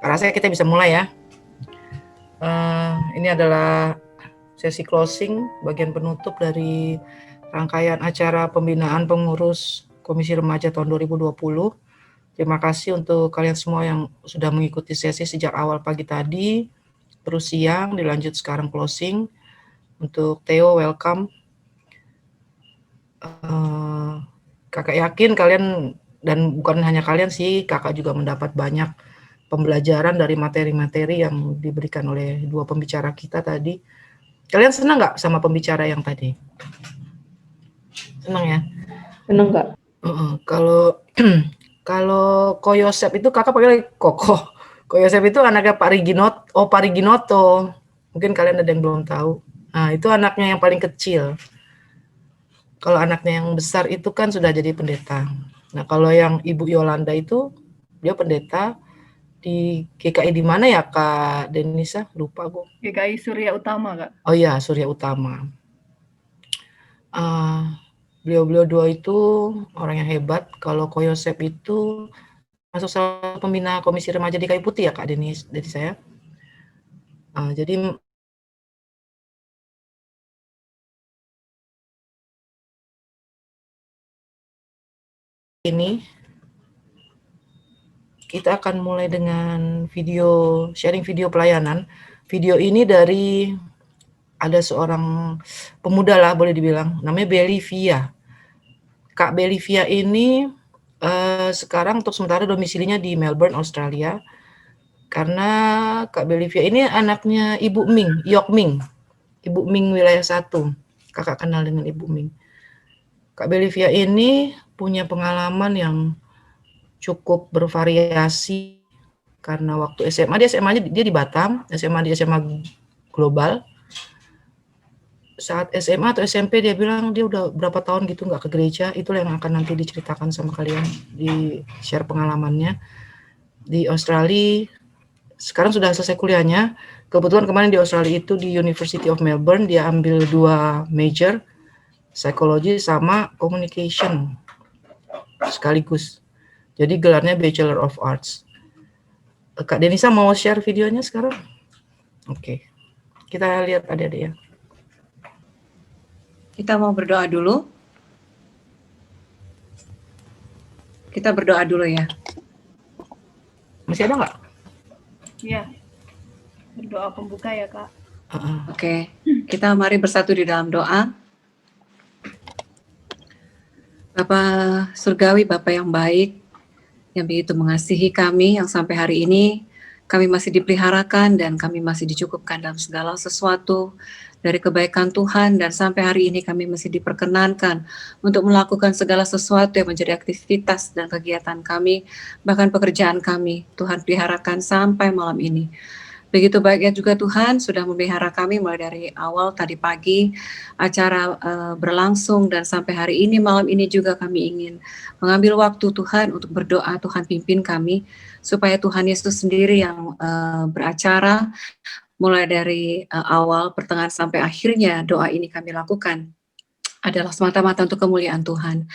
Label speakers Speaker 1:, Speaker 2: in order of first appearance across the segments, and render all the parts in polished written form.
Speaker 1: rasanya kita bisa mulai ya. Ini adalah sesi closing, bagian penutup dari rangkaian acara pembinaan pengurus Komisi Remaja tahun 2020. Terima kasih untuk kalian semua yang sudah mengikuti sesi sejak awal pagi tadi, terus siang, dilanjut sekarang closing. Untuk Theo, welcome. Kakak yakin kalian, dan bukan hanya kalian sih, kakak juga mendapat banyak pembelajaran dari materi-materi yang diberikan oleh dua pembicara kita tadi. Kalian senang nggak sama pembicara yang tadi? Senang ya?
Speaker 2: Senang nggak?
Speaker 1: Kalau kalau Koyosep itu kakak panggil Koko. Koyosep itu anaknya Pak Riginoto. Mungkin kalian ada yang belum tahu. Nah, itu anaknya yang paling kecil. Kalau anaknya yang besar itu kan sudah jadi pendeta. Nah, kalau yang Ibu Yolanda itu, dia pendeta di GKI di mana ya, Kak Denisa? Lupa gue.
Speaker 3: GKI Surya Utama, Kak.
Speaker 1: Oh iya, Surya Utama. Beliau-beliau dua itu orang yang hebat. Kalau Koyosep itu masuk salah pembina Komisi Remaja di Kayu Putih ya, Kak Denis, dari saya. Jadi ini kita akan mulai dengan sharing video pelayanan. Video ini dari ada seorang pemuda lah boleh dibilang, namanya Belivia. Kak Belivia ini sekarang untuk sementara domisilinya di Melbourne, Australia. Karena Kak Belivia ini anaknya Ibu Ming, Yok Ming. Ibu Ming wilayah 1. Kakak kenal dengan Ibu Ming. Kak Belivia ini punya pengalaman yang cukup bervariasi karena waktu SMA, dia di Batam, SMA Global. Saat SMA atau SMP dia bilang dia udah berapa tahun gitu nggak ke gereja. Itulah yang akan nanti diceritakan sama kalian, di share pengalamannya. Di Australia, sekarang sudah selesai kuliahnya. Kebetulan kemarin di Australia itu di University of Melbourne, dia ambil 2 major, psikologi sama communication sekaligus. Jadi gelarnya Bachelor of Arts. Kak Denisa mau share videonya sekarang? Oke. Kita lihat adik-adik ya.
Speaker 4: Kita mau berdoa dulu. Kita berdoa dulu ya.
Speaker 1: Masih ada nggak?
Speaker 3: Iya. Berdoa pembuka ya, Kak.
Speaker 4: Oke. Kita mari bersatu di dalam doa. Bapa Surgawi, Bapa yang baik, yang begitu mengasihi kami, yang sampai hari ini kami masih dipeliharakan dan kami masih dicukupkan dalam segala sesuatu dari kebaikan Tuhan, dan sampai hari ini kami masih diperkenankan untuk melakukan segala sesuatu yang menjadi aktivitas dan kegiatan kami, bahkan pekerjaan kami. Tuhan peliharakan sampai malam ini. Begitu baiknya juga Tuhan sudah memelihara kami mulai dari awal tadi pagi acara berlangsung, dan sampai hari ini malam ini juga kami ingin mengambil waktu Tuhan untuk berdoa. Tuhan pimpin kami supaya Tuhan Yesus sendiri yang beracara mulai dari awal, pertengahan sampai akhirnya. Doa ini kami lakukan adalah semata-mata untuk kemuliaan Tuhan.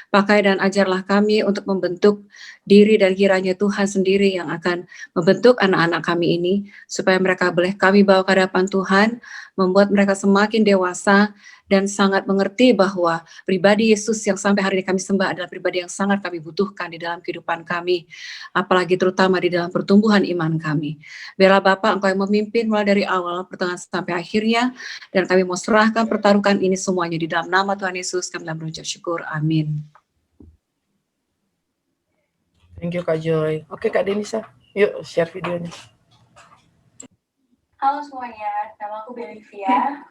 Speaker 4: Pakai dan ajarlah kami untuk membentuk diri, dan kiranya Tuhan sendiri yang akan membentuk anak-anak kami ini, supaya mereka boleh kami bawa ke hadapan Tuhan, membuat mereka semakin dewasa, dan sangat mengerti bahwa pribadi Yesus yang sampai hari ini kami sembah adalah pribadi yang sangat kami butuhkan di dalam kehidupan kami, apalagi terutama di dalam pertumbuhan iman kami. Biarlah Bapak Engkau yang memimpin mulai dari awal, pertengahan sampai akhirnya, dan kami mau serahkan pertaruhkan ini semuanya di dalam nama Tuhan Yesus kami dalam berucap syukur. Amin.
Speaker 1: Thank you Kak Joy. Oke Kak Denisa, yuk share videonya.
Speaker 5: Halo semuanya, nama aku Belivia.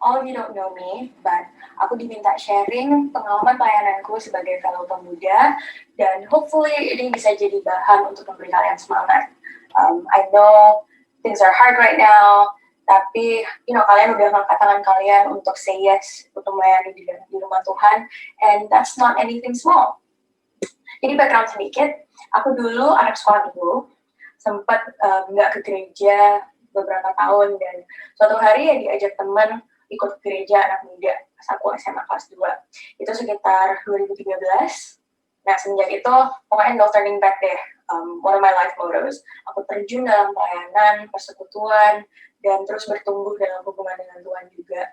Speaker 5: All of you don't know me, but aku diminta sharing pengalaman pelayananku sebagai fellow pemuda, dan hopefully ini bisa jadi bahan untuk memberi kalian semangat. I know things are hard right now, tapi kalian udah angkat tangan kalian untuk say yes, untuk melayani di rumah Tuhan, and that's not anything small. Jadi background sedikit, aku dulu anak sekolah minggu, sempat nggak ke gereja beberapa tahun, dan suatu hari ya diajak teman ikut ke gereja anak muda pas aku SMA kelas 2. Itu sekitar 2013. Nah semenjak itu pokoknya no turning back deh. one of my life mottos. Aku terjun dalam pelayanan, persekutuan, dan terus bertumbuh dalam hubungan dengan Tuhan juga.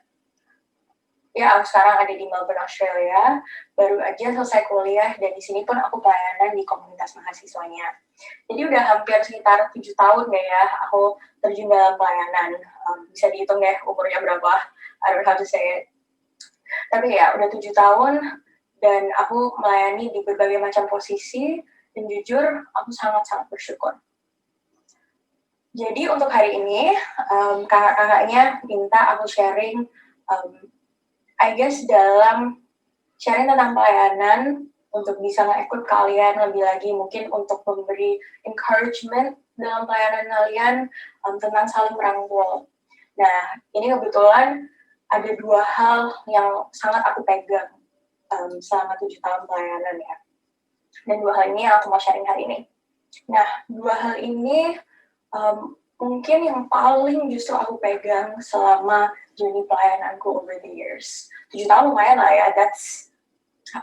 Speaker 5: Ya, aku sekarang ada di Melbourne, Australia. Baru aja selesai kuliah, dan di sini pun aku pelayanan di komunitas mahasiswanya. Jadi udah hampir sekitar 7 tahun deh ya, aku terjun dalam pelayanan. Bisa dihitung deh umurnya berapa, I don't know how to say it. Tapi ya, udah 7 tahun, dan aku melayani di berbagai macam posisi, dan jujur, aku sangat-sangat bersyukur. Jadi untuk hari ini, kakak-kakaknya minta aku sharing, I guess dalam sharing tentang pelayanan, untuk bisa nge-equip kalian lebih lagi, mungkin untuk memberi encouragement dalam pelayanan kalian, tentang saling merangkul. Nah, ini kebetulan ada 2 hal yang sangat aku pegang selama 7 tahun pelayanan ya. Dan 2 hal ini yang aku mau sharing hari ini. Nah, 2 hal ini mungkin yang paling justru aku pegang selama journey pelayananku over the years. 7 tahun lumayan lah ya, that's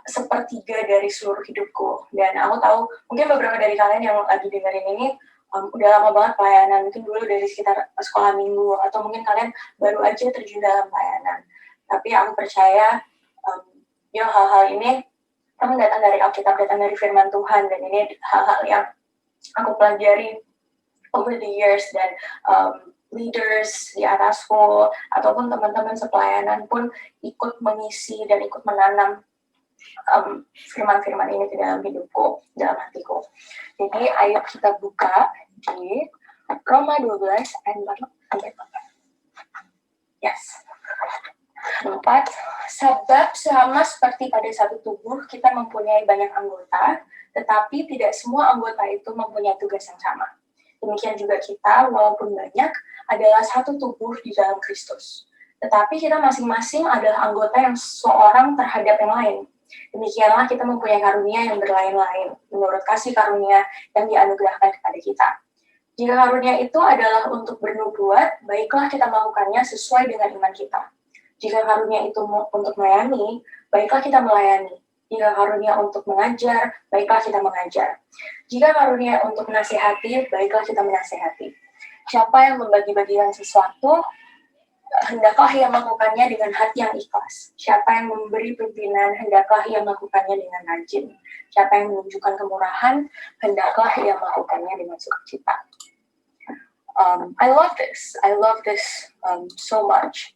Speaker 5: sepertiga dari seluruh hidupku. Dan aku tahu, mungkin beberapa dari kalian yang lagi dengerin ini udah lama banget pelayanan, mungkin dulu dari sekitar sekolah minggu, atau mungkin kalian baru aja terjun dalam pelayanan. Tapi aku percaya, hal-hal ini memang datang dari Alkitab, datang dari firman Tuhan, dan ini hal-hal yang aku pelajari over the years, dan leaders di atasku, ataupun teman-teman sepelayanan pun ikut mengisi dan ikut menanam firman-firman ini ke dalam hidupku, dalam hatiku. Jadi ayo kita buka di Roma 12 ayat 4. Yes. 4. Sebab sama seperti pada satu tubuh kita mempunyai banyak anggota, tetapi tidak semua anggota itu mempunyai tugas yang sama. Demikian juga kita, walaupun banyak, adalah satu tubuh di dalam Kristus. Tetapi kita masing-masing adalah anggota yang seorang terhadap yang lain. Demikianlah kita mempunyai karunia yang berlain-lain, menurut kasih karunia yang dianugerahkan kepada kita. Jika karunia itu adalah untuk bernubuat, baiklah kita melakukannya sesuai dengan iman kita. Jika karunia itu untuk melayani, baiklah kita melayani. Jika karunia untuk mengajar, baiklah kita mengajar. Jika karunia untuk menasihati, baiklah kita menasihati. Siapa yang membagi-bagikan sesuatu, hendaklah ia melakukannya dengan hati yang ikhlas. Siapa yang memberi pimpinan, hendaklah ia melakukannya dengan rajin. Siapa yang menunjukkan kemurahan, hendaklah ia melakukannya dengan sukacita. I love this so much.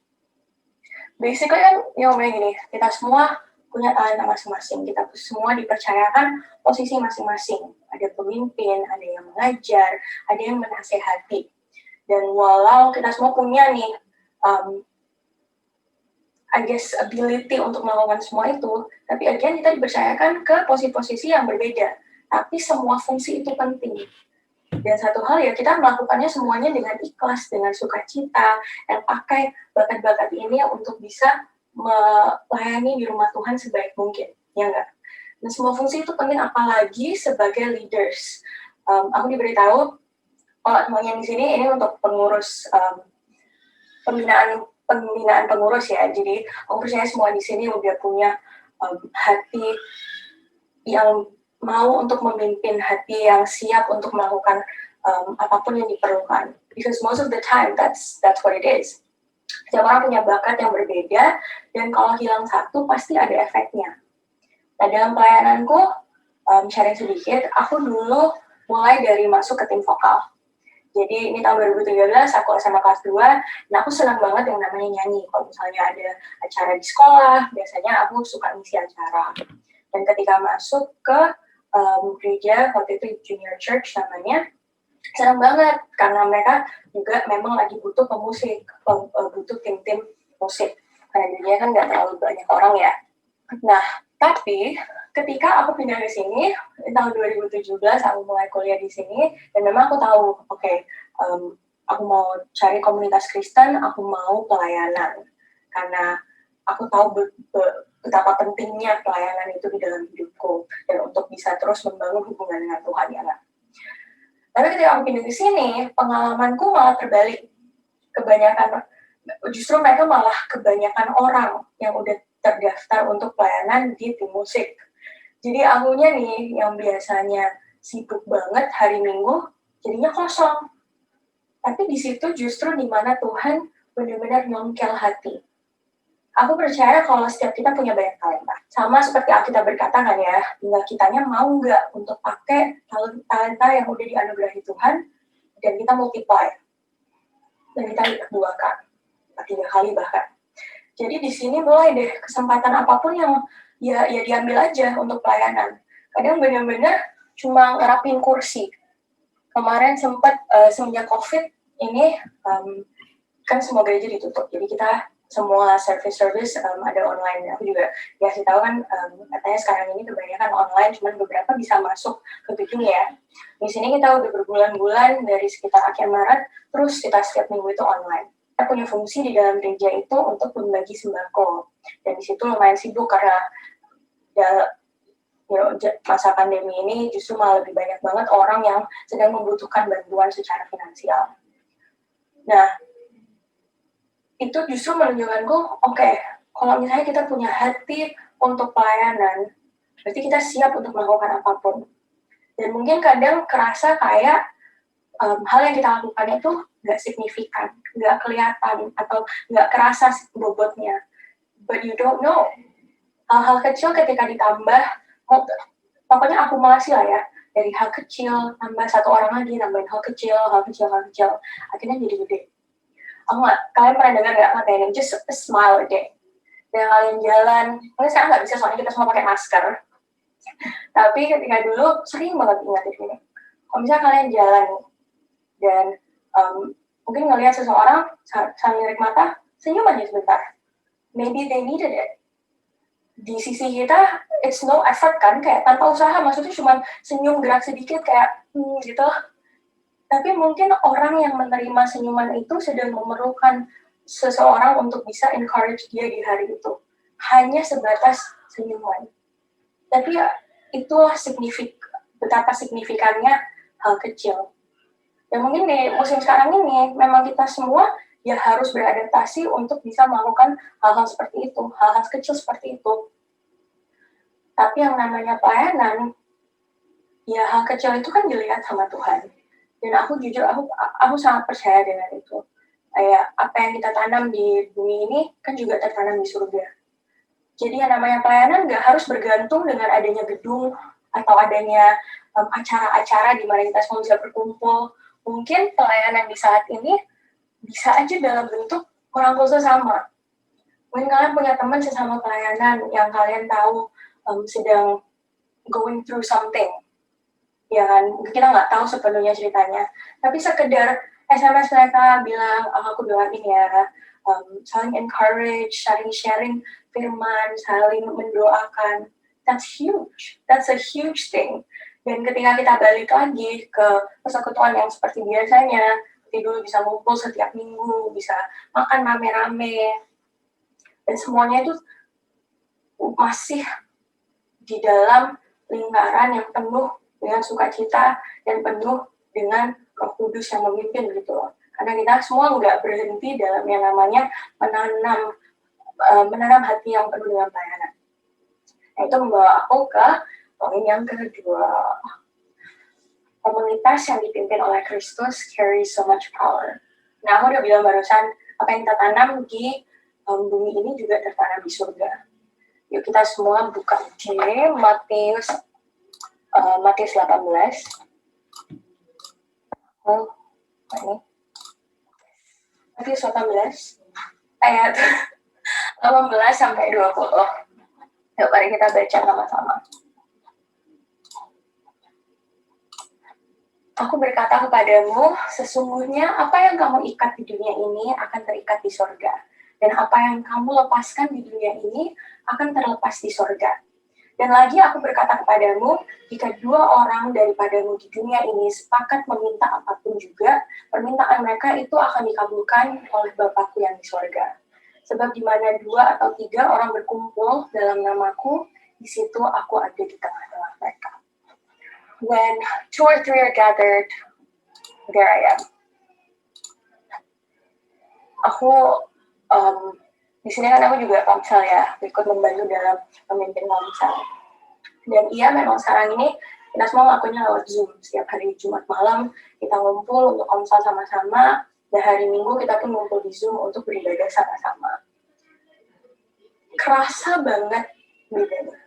Speaker 5: Basically kan, gini, kita semua punya talenta masing-masing. Kita semua dipercayakan posisi masing-masing. Ada pemimpin, ada yang mengajar, ada yang menasehati. Dan walau kita semua punya nih, I guess ability untuk melakukan semua itu, tapi again kita dipercayakan ke posisi-posisi yang berbeda. Tapi semua fungsi itu penting. Dan satu hal ya, kita melakukannya semuanya dengan ikhlas, dengan sukacita, dan pakai bakat-bakat ini untuk bisa melayani di rumah Tuhan sebaik mungkin, ya enggak? Dan semua fungsi itu penting, apalagi sebagai leaders. Aku diberitahu, kalau semuanya di sini ini untuk pengurus pembinaan pengurus ya. Jadi aku percaya semua di sini udah punya hati yang mau untuk memimpin, hati yang siap untuk melakukan apapun yang diperlukan. Because most of the time that's what it is. Setiap orang punya bakat yang berbeda, dan kalau hilang satu pasti ada efeknya. Nah, dalam pelayananku, sharing sedikit, aku dulu mulai dari masuk ke tim vokal. Jadi ini tahun 2013, aku SMA kelas 2, nah aku senang banget yang namanya nyanyi. Kalau misalnya ada acara di sekolah, biasanya aku suka ngisi acara. Dan ketika masuk ke gereja, waktu itu junior church namanya, senang banget, karena mereka juga memang lagi butuh pemusik, butuh tim-tim musik. Karena dirinya kan nggak terlalu banyak orang ya. Nah, tapi ketika aku pindah ke sini, tahun 2017 aku mulai kuliah di sini, dan memang aku tahu, aku mau cari komunitas Kristen, aku mau pelayanan. Karena aku tahu betapa pentingnya pelayanan itu di dalam hidupku, dan untuk bisa terus membangun hubungan dengan Tuhan, ya nggak? Tapi ketika aku pindah ke sini, pengalamanku malah terbalik. Justru mereka malah kebanyakan orang yang udah terdaftar untuk pelayanan di tim musik. Jadi akunya nih yang biasanya sibuk banget hari Minggu, jadinya kosong. Tapi di situ justru di mana Tuhan benar-benar nyongkel hati. Aku percaya kalau setiap kita punya banyak talenta. Sama seperti Alkitab berkata kan ya, tinggal kitanya mau nggak untuk pakai talenta yang udah dianugerahi Tuhan, dan kita multiply. Dan kita lipat duakan, 3 kali bahkan. Jadi di sini boleh deh, kesempatan apapun yang ya diambil aja untuk pelayanan. Kadang benar-benar cuma ngerapin kursi. Kemarin sempat semenjak COVID ini, kan semua gereja ditutup, jadi kita semua service ada online. Aku juga dikasih tahu kan, katanya sekarang ini kebanyakan online, cuman beberapa bisa masuk ke gedung ya. Di sini kita udah berbulan-bulan dari sekitar akhir Maret, terus kita setiap minggu itu online. Kita punya fungsi di dalam gereja itu untuk membagi sembako, dan di situ lumayan sibuk karena masa pandemi ini justru malah lebih banyak banget orang yang sedang membutuhkan bantuan secara finansial. Nah, itu justru menunjukkanku, oke, kalau misalnya kita punya hati untuk pelayanan, berarti kita siap untuk melakukan apapun. Dan mungkin kadang kerasa kayak hal yang kita lakukan itu nggak signifikan, nggak kelihatan, atau nggak kerasa bobotnya. But you don't know. Hal-hal kecil ketika ditambah, pokoknya akumulasi lah ya, dari hal kecil, tambah satu orang lagi, nambahin hal kecil, akhirnya jadi gede. Kalian pernah dengar nggak ngatain just a smile a day? Dan kalian jalan, mungkin sekarang nggak bisa soalnya kita semua pakai masker. Tapi ketika dulu sering banget ingatin ini. Kalau misalnya kalian jalan dan mungkin ngelihat seseorang sambil lirik mata, senyum aja sebentar. Maybe they needed it. Di sisi kita, it's no effort kan, kayak tanpa usaha, maksudnya cuma senyum gerak sedikit kayak gitu. Tapi mungkin orang yang menerima senyuman itu sedang memerlukan seseorang untuk bisa encourage dia di hari itu. Hanya sebatas senyuman. Tapi ya, itulah betapa signifikannya hal kecil. Dan mungkin di musim sekarang ini, memang kita semua ya harus beradaptasi untuk bisa melakukan hal-hal seperti itu, hal-hal kecil seperti itu. Tapi yang namanya pelayanan, ya hal kecil itu kan dilihat sama Tuhan. Dan aku jujur, aku sangat percaya dengan itu. Kayak apa yang kita tanam di bumi ini kan juga tertanam di surga. Jadi yang namanya pelayanan nggak harus bergantung dengan adanya gedung atau adanya acara-acara di mana kita semua bisa berkumpul. Mungkin pelayanan di saat ini bisa aja dalam bentuk merangkul sesama. Mungkin kalian punya teman sesama pelayanan yang kalian tahu sedang going through something. Ya kan, kita nggak tahu sepenuhnya ceritanya, tapi sekedar SMS mereka bilang, aku doain ya, saling encourage, saling sharing firman, saling mendoakan, that's a huge thing. Dan ketika kita balik lagi ke persekutuan yang seperti biasanya, seperti dulu bisa ngumpul setiap minggu, bisa makan rame-rame, dan semuanya itu masih di dalam lingkaran yang penuh dengan sukacita dan penuh dengan Roh Kudus yang memimpin gitu loh. Karena kita semua nggak berhenti dalam yang namanya menanam hati yang penuh dengan pelayanan. Nah, itu membawa aku ke poin yang kedua. Komunitas yang dipimpin oleh Kristus carry so much power. Nah, aku udah bilang barusan, apa yang kita tanam di bumi ini juga tertanam di surga. Yuk kita semua buka di Matius 18. Ini. Matius 18 ayat 18 sampai 20. Yuk mari kita baca sama-sama. Aku berkata kepadamu, sesungguhnya apa yang kamu ikat di dunia ini akan terikat di sorga. Dan apa yang kamu lepaskan di dunia ini akan terlepas di sorga. Dan lagi aku berkata kepadamu, jika 2 orang daripadamu di dunia ini sepakat meminta apapun juga, permintaan mereka itu akan dikabulkan oleh Bapakku yang di sorga. Sebab di mana 2 atau 3 orang berkumpul dalam namaku, di situ aku ada di tengah-tengah mereka. When 2 or 3 are gathered, there I am. Aku di sini kan aku juga komsel ya, ikut membantu dalam memimpin komsel. Dan iya memang sekarang ini Kita semua ngelakuinnya lewat Zoom. Setiap hari Jumat malam kita ngumpul untuk konsol sama-sama, dan hari Minggu kita pun ngumpul di Zoom untuk beribadah sama-sama. Kerasa banget bedanya.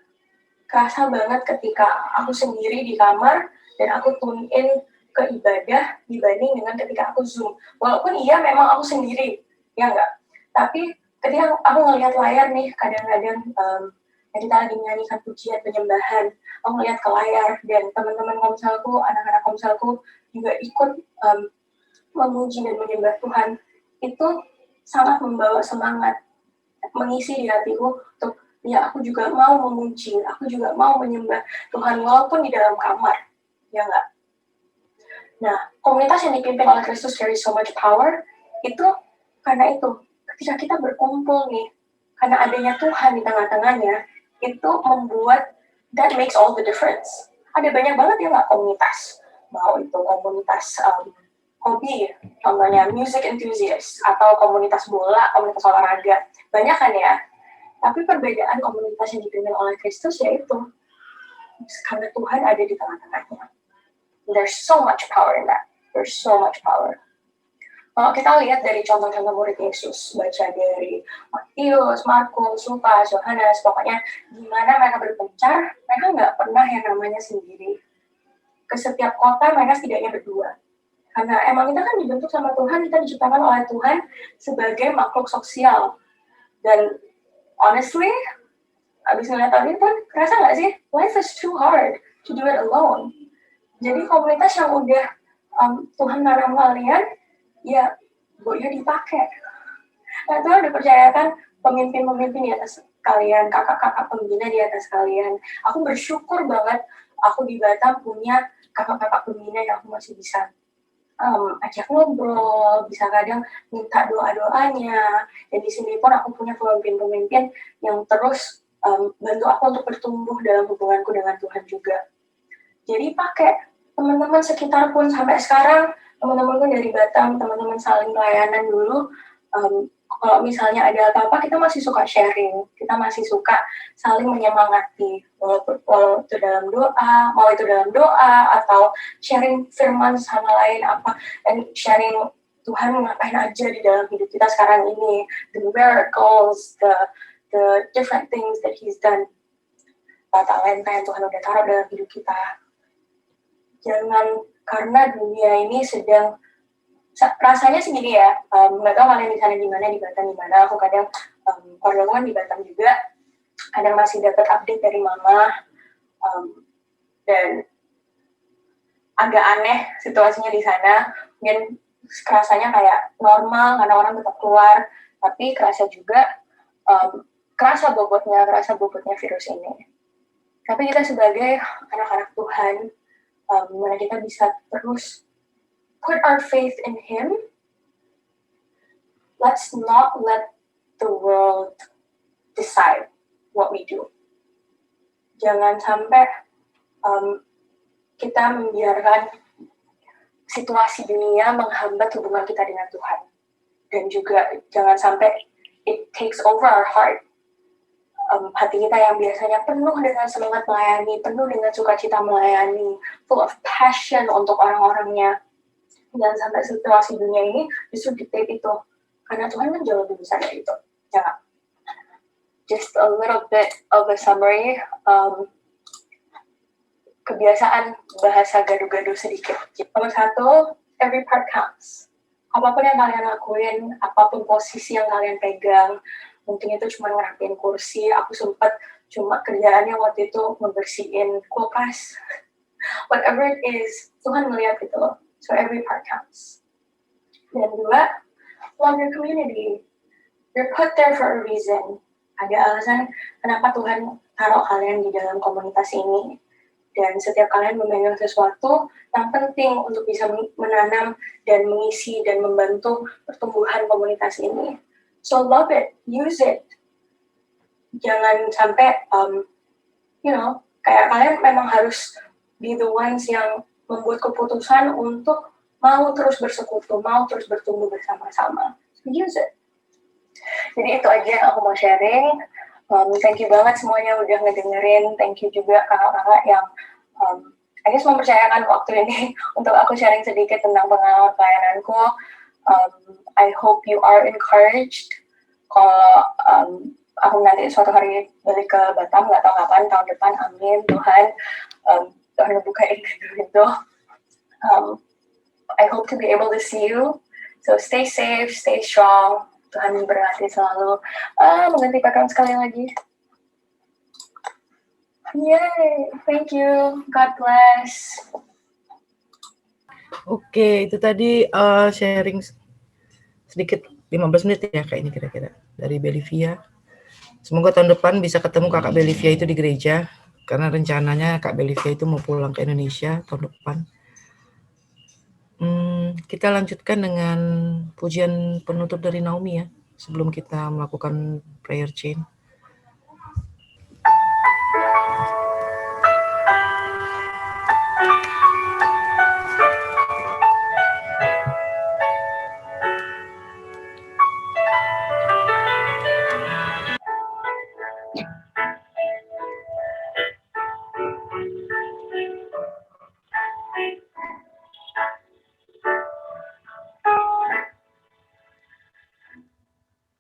Speaker 5: Kerasa banget ketika aku sendiri di kamar dan aku tune in ke ibadah dibanding dengan ketika aku Zoom. Walaupun iya memang aku sendiri, ya enggak? Tapi ketika aku ngelihat layar nih, kadang-kadang kita lagi menyanyikan pujian penyembahan, aku ngelihat ke layar dan teman-teman komselku, anak-anak komselku juga ikut memuji dan menyembah Tuhan. Itu sangat membawa semangat, mengisi di hatiku untuk ya aku juga mau memuji, aku juga mau menyembah Tuhan walaupun di dalam kamar, ya enggak? Nah, komunitas yang dipimpin oleh Kristus carry so much power, itu karena itu, ketika kita berkumpul nih, karena adanya Tuhan di tengah-tengahnya, itu membuat, that makes all the difference. Ada banyak banget ya nggak komunitas, mau itu komunitas hobi, contohnya music enthusiast, atau komunitas bola, komunitas olahraga, banyak kan ya. Tapi perbedaan komunitas yang dipimpin oleh Kristus yaitu, karena Tuhan ada di tengah-tengahnya. There's so much power in that. There's so much power. Kalau kita lihat dari contoh-contoh murid Yesus, baca dari Matius, Markus, Lukas, Yohanes, pokoknya gimana mereka berpencar, mereka nggak pernah yang namanya sendiri. Ke setiap kota mereka setidaknya berdua. Karena emang kita kan dibentuk sama Tuhan, kita diciptakan oleh Tuhan sebagai makhluk sosial. Dan honestly, abis ngeliat tadi pun, kerasa nggak sih? Life is too hard to do it alone. Jadi komunitas yang udah Tuhan nanam kalian, ya boleh dipakai. Nah, Tuhan dipercayakan pemimpin-pemimpin di atas kalian, kakak-kakak pembina di atas kalian. Aku bersyukur banget aku di Batam punya kakak-kakak pembina yang aku masih bisa ajak ngobrol, bisa kadang minta doa-doanya. Dan di sini pun aku punya pemimpin-pemimpin yang terus bantu aku untuk bertumbuh dalam hubunganku dengan Tuhan juga. Jadi pakai teman-teman sekitar pun sampai sekarang, teman-teman pun dari Batam, teman-teman saling pelayanan dulu. Kalau misalnya ada apa-apa, kita masih suka sharing, kita masih suka saling menyemangati, walau itu dalam doa, mau itu dalam doa, atau sharing firman sama lain apa, dan sharing Tuhan ngapain aja di dalam hidup kita sekarang ini, the miracles, the different things that He's done, talenta yang Tuhan udah taruh dalam hidup kita. Jangan karena dunia ini sedang rasanya segini ya, nggak tahu kalian di sana gimana, di Batam gimana. Aku kadang keluarga di Batam juga, kadang masih dapat update dari mama, dan agak aneh situasinya di sana. Mungkin kerasanya kayak normal karena orang tetap keluar, tapi kerasa juga kerasa bobotnya virus ini. Tapi kita sebagai anak-anak Tuhan, dimana kita bisa terus put our faith in Him. Let's not let the world decide what we do. Jangan sampai kita membiarkan situasi dunia menghambat hubungan kita dengan Tuhan. Dan juga jangan sampai it takes over our heart. Hati kita yang biasanya penuh dengan semangat melayani, penuh dengan sukacita melayani, full of passion untuk orang-orangnya. Jangan sampai situasi dunia ini justru dictate itu. Karena Tuhan kan jauh lebih besar dari itu. Jangan. Just a little bit of a summary. Kebiasaan bahasa gaduh-gaduh sedikit. Nomor 1, every part counts. Apapun yang kalian lakuin, apapun posisi yang kalian pegang, mungkin itu cuma ngerapiin kursi, aku sempat cuma kerjaannya waktu itu membersihin kulkas. Whatever it is, Tuhan melihat gitu loh. So every part counts. Dan 2, love your community. You're put there for a reason. Ada alasan kenapa Tuhan taruh kalian di dalam komunitas ini. Dan setiap kalian memegang sesuatu yang penting untuk bisa menanam dan mengisi dan membantu pertumbuhan komunitas ini. So love it, use it. Jangan sampai, kayak kalian memang harus be the ones yang membuat keputusan untuk mau terus bersekutu, mau terus bertumbuh bersama-sama. So use it. Jadi itu aja yang aku mau sharing. Thank you banget semuanya udah ngedengerin. Thank you juga kakak-kakak yang I guess mempercayakan waktu ini untuk aku sharing sedikit tentang pengalaman pelayananku. I hope you are encouraged. Kalau aku nanti suatu hari balik ke Batam, nggak tahu kapan, tahun depan, amin, Tuhan. Tuhan ngebukain pintu. I hope to be able to see you. So stay safe, stay strong. Tuhan memberkati selalu. Mengganti background sekali lagi. Yay, thank you. God bless.
Speaker 1: Oke, itu tadi sharing sedikit 15 menit ya kayak ini kira-kira dari Belivia. Semoga tahun depan bisa ketemu kakak Belivia itu di gereja, karena rencananya kak Belivia itu mau pulang ke Indonesia tahun depan. Kita lanjutkan dengan pujian penutup dari Naomi ya, sebelum kita melakukan prayer chain.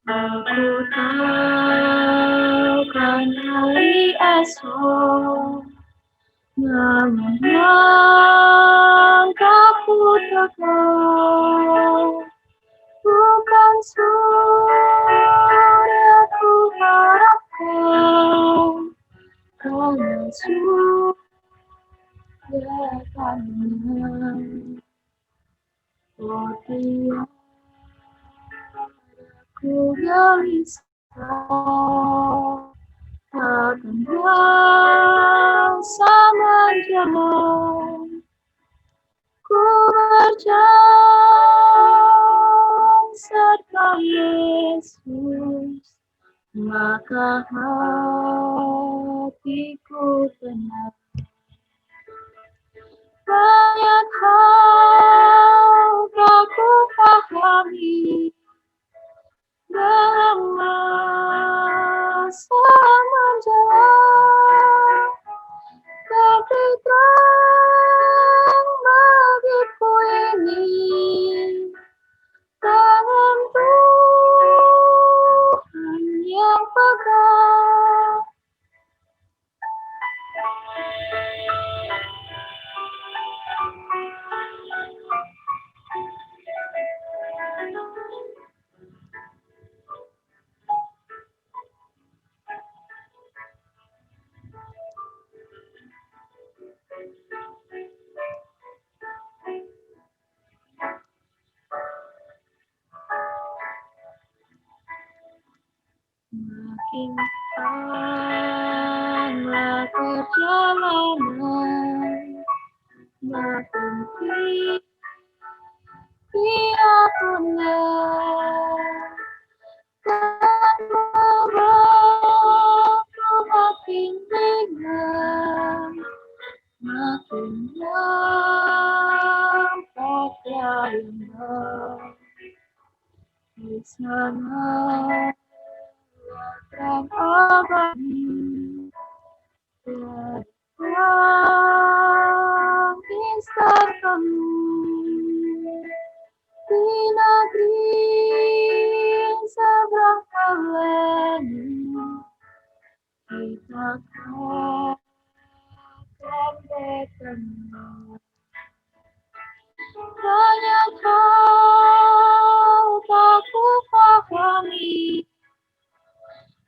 Speaker 2: Aku tahu kan hari esok, namun langkahku tegak, bukan surga ku harapkan, karena sudah akan menang. Oh Tuhan, ku gelisah akan bangsa menjelang, ku berjalan serta Yesus, maka hatiku tenang. Banyak hal tak ku pahami dalam masa menjelang, tapi terang bagiku ini tangan Tuhan yang pegang. Makin panjang perjalanan, makin dia punya dan membawaku makin ringan, makin nampak indah di sana. Dan abadi tangis terpenuh di negeri seberang pelangi, kita akan bertemu. Banyak hal tak ku pahami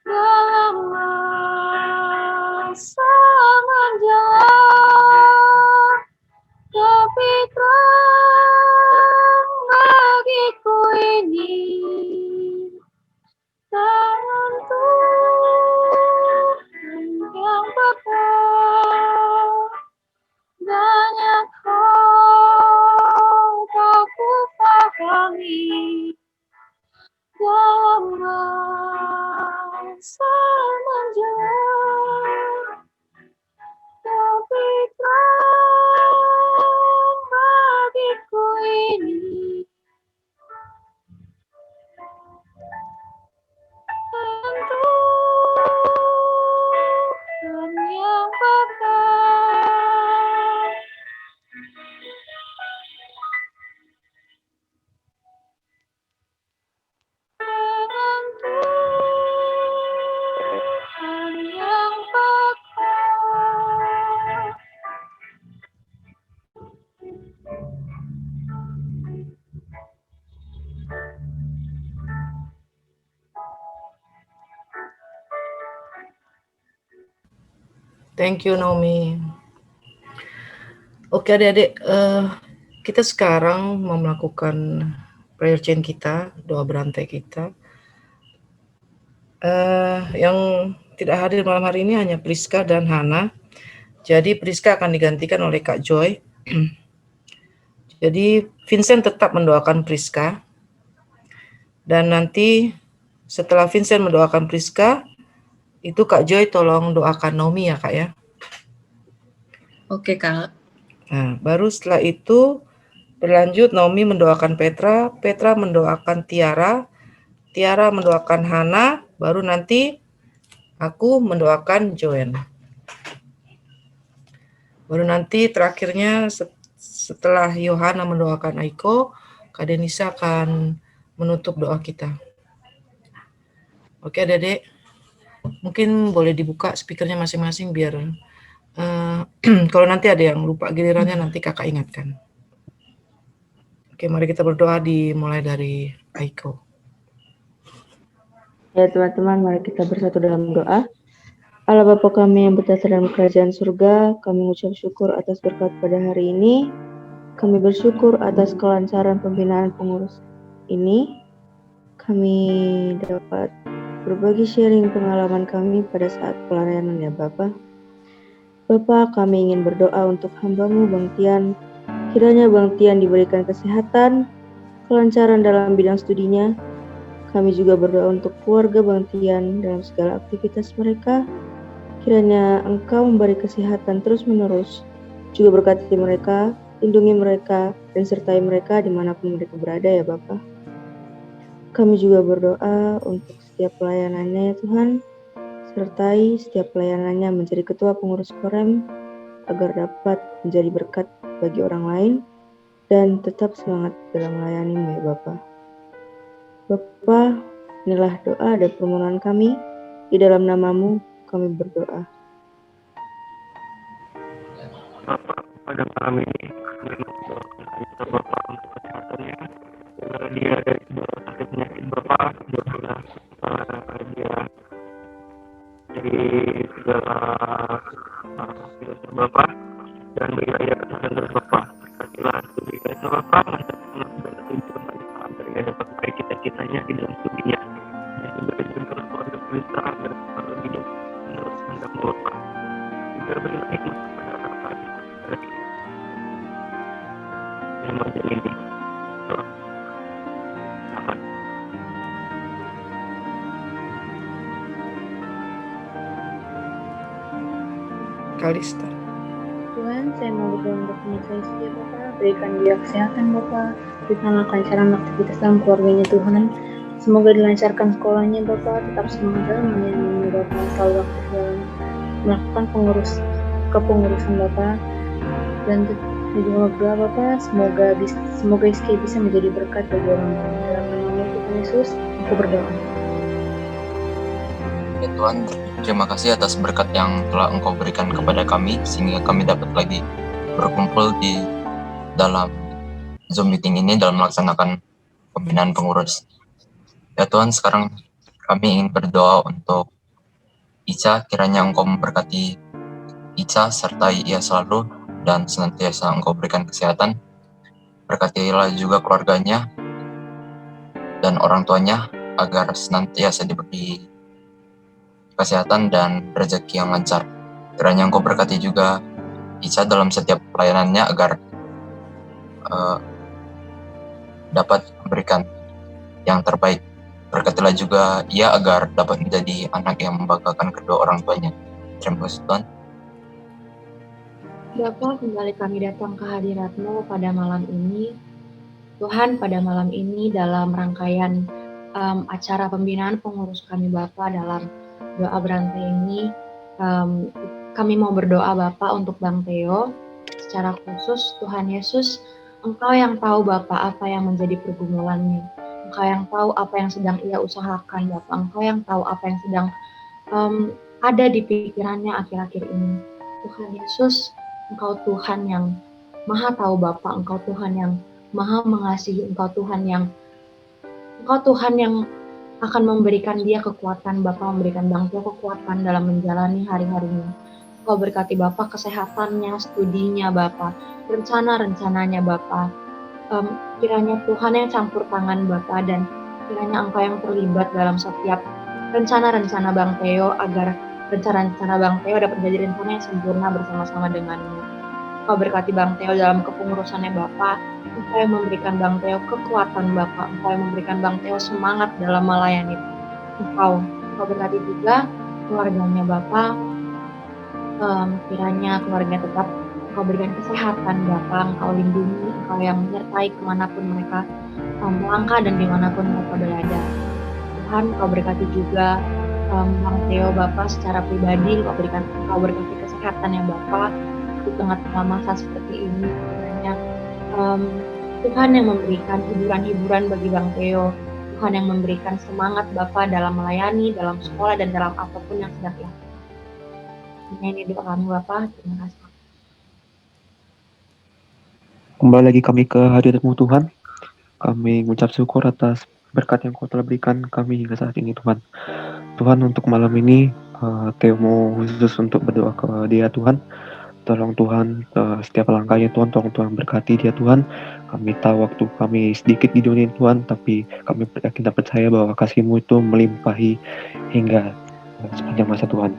Speaker 2: dalam masa menjelang, tapi terang bagiku ini tangan Tuhan yang
Speaker 1: Thank you, Naomi. Oke adik-adik, kita sekarang mau melakukan prayer chain kita, doa berantai kita. Yang tidak hadir malam hari ini hanya Priska dan Hana. Jadi Priska akan digantikan oleh Kak Joy. Jadi Vincent tetap mendoakan Priska. Dan nanti setelah Vincent mendoakan Priska, itu Kak Joy tolong doakan Naomi ya Kak ya.
Speaker 4: Oke, Kak.
Speaker 1: Nah, baru setelah itu berlanjut Naomi mendoakan Petra, Petra mendoakan Tiara, Tiara mendoakan Hana, baru nanti aku mendoakan Joen. Baru nanti terakhirnya setelah Yohana mendoakan Aiko, Kak Denisa akan menutup doa kita. Oke adik-adik, mungkin boleh dibuka speakernya masing-masing biar kalau nanti ada yang lupa gilirannya nanti kakak ingatkan. Oke, mari kita berdoa dimulai dari Aiko.
Speaker 2: Ya teman-teman, mari kita bersatu dalam doa. Allah Bapa kami yang bertata dalam kerajaan surga, kami mengucap syukur atas berkat pada hari ini. Kami bersyukur atas kelancaran pembinaan pengurus ini. Kami dapat berbagi sharing pengalaman kami pada saat pelayanan ya Bapa. Bapa, kami ingin berdoa untuk hamba-Mu Bang Tian. Kiranya Bang Tian diberikan kesehatan, kelancaran dalam bidang studinya. Kami juga berdoa untuk keluarga Bang Tian dalam segala aktivitas mereka. Kiranya Engkau memberi kesehatan terus-menerus. Juga berkati mereka, lindungi mereka, dan sertai mereka dimanapun mereka berada ya Bapa. Kami juga berdoa untuk setiap pelayanannya ya Tuhan. Sertai setiap pelayanannya menjadi ketua pengurus Korem agar dapat menjadi berkat bagi orang lain dan tetap semangat dalam melayani-Mu ya Bapa. Bapa, inilah doa dan permohonan kami, di dalam nama-Mu kami berdoa.
Speaker 6: Bapa, pada malam ini kami mendoakan kita Bapa untuk kesehatannya, segala dia dari segala sakit penyakit Bapa, jauhkanlah dia dari segala virus Bapa, dan berilah ia kesehatan terus Bapa. Berkatilah studi kita Bapa, lancarkanlah segala tujuan manfaat dari ia dapat baik cita-citanya di dalam studinya. Dan juga terus keluarga kita agar selalu hidup menurut kehendak-Mu Bapa. Juga berilah hikmat kepada anak-anak yang macam ini. Amin.
Speaker 1: Kalista.
Speaker 2: Tuhan, saya mau berdoa untuk penyelesaian setia Bapa, berikan dia kesehatan Bapa, berikanlah kelancaran aktivitas dalam keluarganya Tuhan. Semoga dilancarkan sekolahnya Bapa, tetap semangat dalam melayani Bapa, selalu aktif dalam melakukan kepengurusan Bapa, dan juga berdoa Bapa, semoga Iski bisa menjadi berkat bagi orang lain. Dalam nama Tuhan Yesus, aku berdoa.
Speaker 7: Ya Tuhan, terima kasih atas berkat yang telah Engkau berikan kepada kami, sehingga kami dapat lagi berkumpul di dalam Zoom meeting ini dalam melaksanakan pembinaan pengurus. Ya Tuhan, sekarang kami ingin berdoa untuk Ica, kiranya Engkau memberkati Ica, sertai ia selalu, dan senantiasa Engkau berikan kesehatan. Berkatilah juga keluarganya dan orang tuanya, agar senantiasa diberi kesehatan dan rezeki yang lancar. Kiranya Engkau berkati juga Ica dalam setiap pelayanannya agar dapat memberikan yang terbaik. Berkatilah juga ia agar dapat menjadi anak yang membanggakan kedua orang tuanya. Terima kasih Tuhan.
Speaker 8: Bapa, kembali kami datang ke hadirat-Mu pada malam ini. Tuhan, pada malam ini dalam rangkaian acara pembinaan pengurus kami Bapa dalam doa berantai ini, kami mau berdoa Bapa untuk Bang Theo secara khusus. Tuhan Yesus, Engkau yang tahu Bapa apa yang menjadi pergumulannya, Engkau yang tahu apa yang sedang ia usahakan Bapa, Engkau yang tahu apa yang sedang ada di pikirannya akhir-akhir ini. Tuhan Yesus, Engkau Tuhan yang Maha tahu Bapa, Engkau Tuhan yang Maha mengasihi, Engkau Tuhan yang akan memberikan dia kekuatan, Bapa, memberikan Bang Theo kekuatan dalam menjalani hari-harinya. Engkau berkati Bapak kesehatannya, studinya Bapak, rencana-rencananya Bapak. Kiranya Tuhan yang campur tangan Bapak dan kiranya Engkau yang terlibat dalam setiap rencana-rencana Bang Theo agar rencana-rencana Bang Theo dapat menjadi rencana yang sempurna bersama-sama denganmu. Engkau berkati Bang Theo dalam kepengurusannya Bapak. Engkau yang memberikan Bang Theo kekuatan Bapak. Engkau yang memberikan Bang Theo semangat dalam melayani Engkau berkati juga keluarganya Bapak. Kiranya keluarga tetap Engkau berikan kesehatan Bapak. Engkau lindungi, Engkau yang menyertai kemanapun mereka melangkah dan dimanapun mereka berada. Tuhan, Engkau berkati juga Bang Theo Bapak secara pribadi. Engkau berkati kesehatannya Bapak di tengah-tengah masa seperti ini. Kiranya Tuhan yang memberikan hiburan-hiburan bagi Bang Theo. Tuhan yang memberikan semangat Bapak dalam melayani, dalam sekolah, dan dalam apapun yang sedang dilakukan. Ini doa kami Bapak. Terima kasih.
Speaker 6: Kembali lagi kami ke hadirat-Mu Tuhan. Kami mengucap syukur atas berkat yang Kau telah berikan kami hingga saat ini Tuhan. Tuhan, untuk malam ini Theo mau khusus untuk berdoa ke dia Tuhan. Tolong Tuhan setiap langkahnya Tuhan, tolong Tuhan berkati dia Tuhan. Kami tahu waktu kami sedikit di dunia Tuhan, tapi kami yakin dan percaya bahwa kasih-Mu itu melimpahi hingga sepanjang masa Tuhan.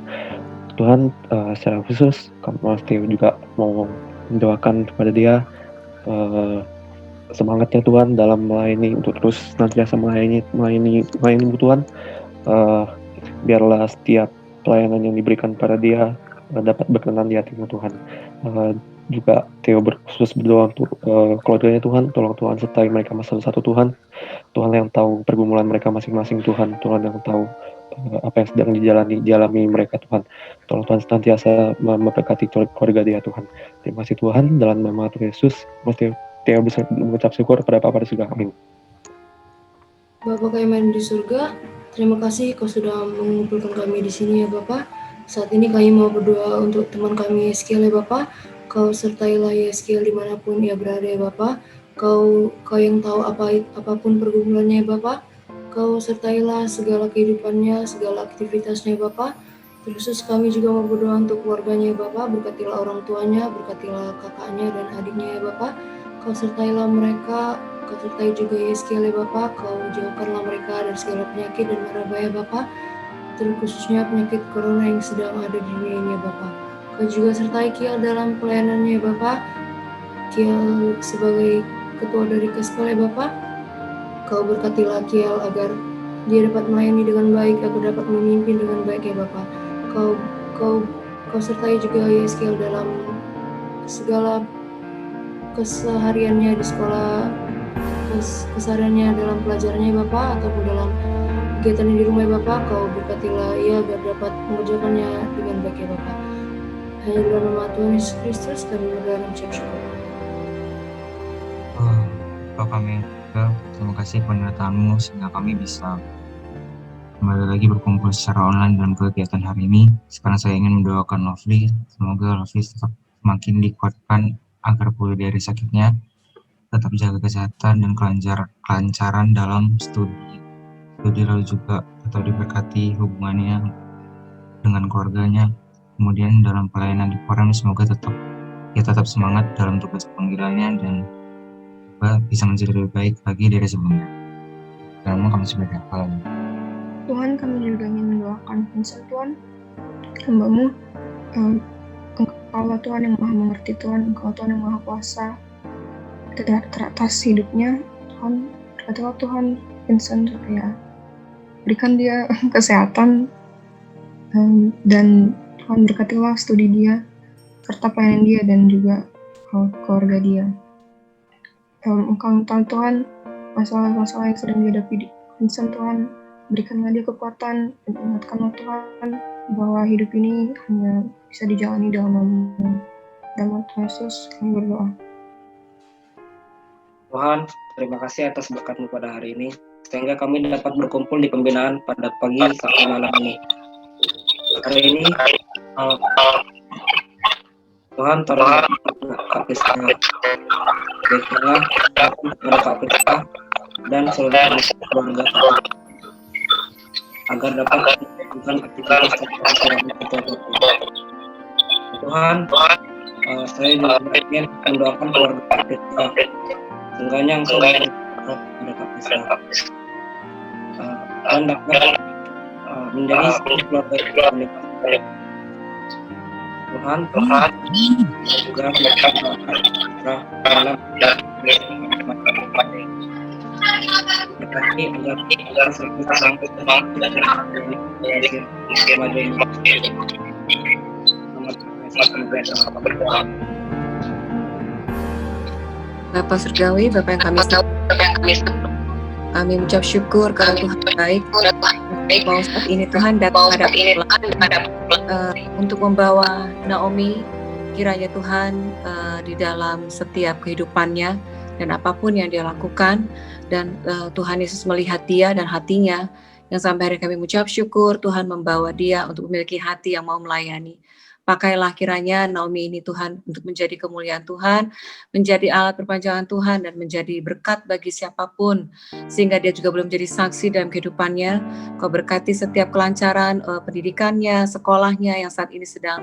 Speaker 6: Tuhan, secara khusus Theo juga mau mendoakan kepada dia semangatnya Tuhan dalam melayani, untuk terus senantiasa melayani Tuhan. Biarlah setiap pelayanan yang diberikan pada dia dapat berkenan di hati-Mu Tuhan. Juga Theo khusus berdoa untuk keluarganya Tuhan. Tolong Tuhan sertai mereka satu-satu Tuhan. Tuhan yang tahu pergumulan mereka masing-masing Tuhan. Tuhan yang tahu apa yang sedang dijalani mereka Tuhan. Tolong Tuhan senantiasa memberkati keluarga dia Tuhan. Terima kasih Tuhan, dalam nama Tuhan Yesus Theo bisa mengucap syukur kepada Bapa di surga. Amin.
Speaker 9: Bapa kami yang di surga, terima kasih Kau sudah mengumpulkan kami di sini ya Bapa. Saat ini kami mau berdoa untuk teman kami Yeskiel ya Bapa. Kau sertailah Yeskiel dimanapun ia berada ya Bapa. Kau yang tahu apapun pergumulannya ya Bapa. Kau sertailah segala kehidupannya, segala aktivitasnya ya Bapa. Terkhusus kami juga mau berdoa untuk keluarganya ya Bapa. Berkatilah orang tuanya, berkatilah kakaknya dan adiknya ya Bapa. Kau sertailah mereka. Kau sertai juga Yeskiel ya Bapa. Kau jauhkanlah mereka dari segala penyakit dan mara bahaya Bapa. Terkhususnya penyakit corona yang sedang ada di dunia ini ya Bapak. Kau juga sertai Kiel dalam pelayanannya ya Bapak. Kiel sebagai ketua dari Kaskel ya Bapak. Kau berkatilah Kiel agar dia dapat melayani dengan baik, agar dapat memimpin dengan baik ya Bapak. Kau sertai juga Yeskiel dalam segala kesehariannya di sekolah, kesehariannya dalam pelajarannya ya Bapak, ataupun dalam kegiatan di rumah ya Bapak. Kau berkatilah ia agar dapat mengerjakannya dengan baik ya Bapak. Hanya dalam nama Tuhan Yesus Kristus kami berdoa dan mengucap syukur.
Speaker 10: Bapak kami juga terima kasih penyertaan-Mu sehingga kami bisa kembali lagi berkumpul secara online dalam kegiatan hari ini. Sekarang saya ingin mendoakan Lovely, semoga Lovely tetap semakin dikuatkan agar pulih dari sakitnya, tetap jaga kesehatan dan kelancaran dalam studi lalu juga tetap diberkati hubungannya dengan keluarganya. Kemudian dalam pelayanan di Forum semoga tetap semangat dalam tugas panggilannya dan bisa menjadi lebih baik lagi dari sebelumnya. Dan kami sebagai hal
Speaker 11: Tuhan, kami juga ingin mendoakan Vincent Tuhan, hamba-Mu. Engkau Allah Tuhan yang maha mengerti Tuhan, Engkau Tuhan yang maha kuasa teratas hidupnya. Tuhan, berkatilah Tuhan Vincent supaya berikan dia kesehatan dan Tuhan berkatilah studi dia serta pelayanan dia dan juga keluarga dia. Engkau tahu Tuhan masalah-masalah yang sedang dihadapi di Vincent Tuhan, berikanlah dia kekuatan dan ingatkanlah Tuhan bahwa hidup ini hanya bisa dijalani dalam nama Tuhan Yesus kami berdoa.
Speaker 12: Tuhan, terima kasih atas berkat-Mu pada hari ini, sehingga kami dapat berkumpul di pembinaan pada pagi sampai malam ini. Hari ini, Tuhan tolong Kak Priska, kepada Kak Priska dan seluruh keluarga Kak, agar dapat melakukan aktivitas yang kita. Tuhan, saya juga ingin mendoakan keluarga Kapitra. Seenggaknya Engkau kepada Kapitra. Dan dapat menjadi keluarga Tuhan, juga dalam berkati agar sangkut
Speaker 4: Bapak Surgawi, Bapak yang kami mengucap syukur karena Tuhan baik. Bahwa saat ini Tuhan datang untuk membawa Naomi, kiranya Tuhan di dalam setiap kehidupannya dan apapun yang dia lakukan, dan Tuhan Yesus melihat dia dan hatinya, yang sampai hari kami mengucap syukur Tuhan membawa dia untuk memiliki hati yang mau melayani. Pakailah kiranya Naomi ini Tuhan untuk menjadi kemuliaan Tuhan, menjadi alat perpanjangan Tuhan, dan menjadi berkat bagi siapapun, sehingga dia juga belum menjadi saksi dalam kehidupannya. Kau berkati setiap kelancaran pendidikannya, sekolahnya yang saat ini sedang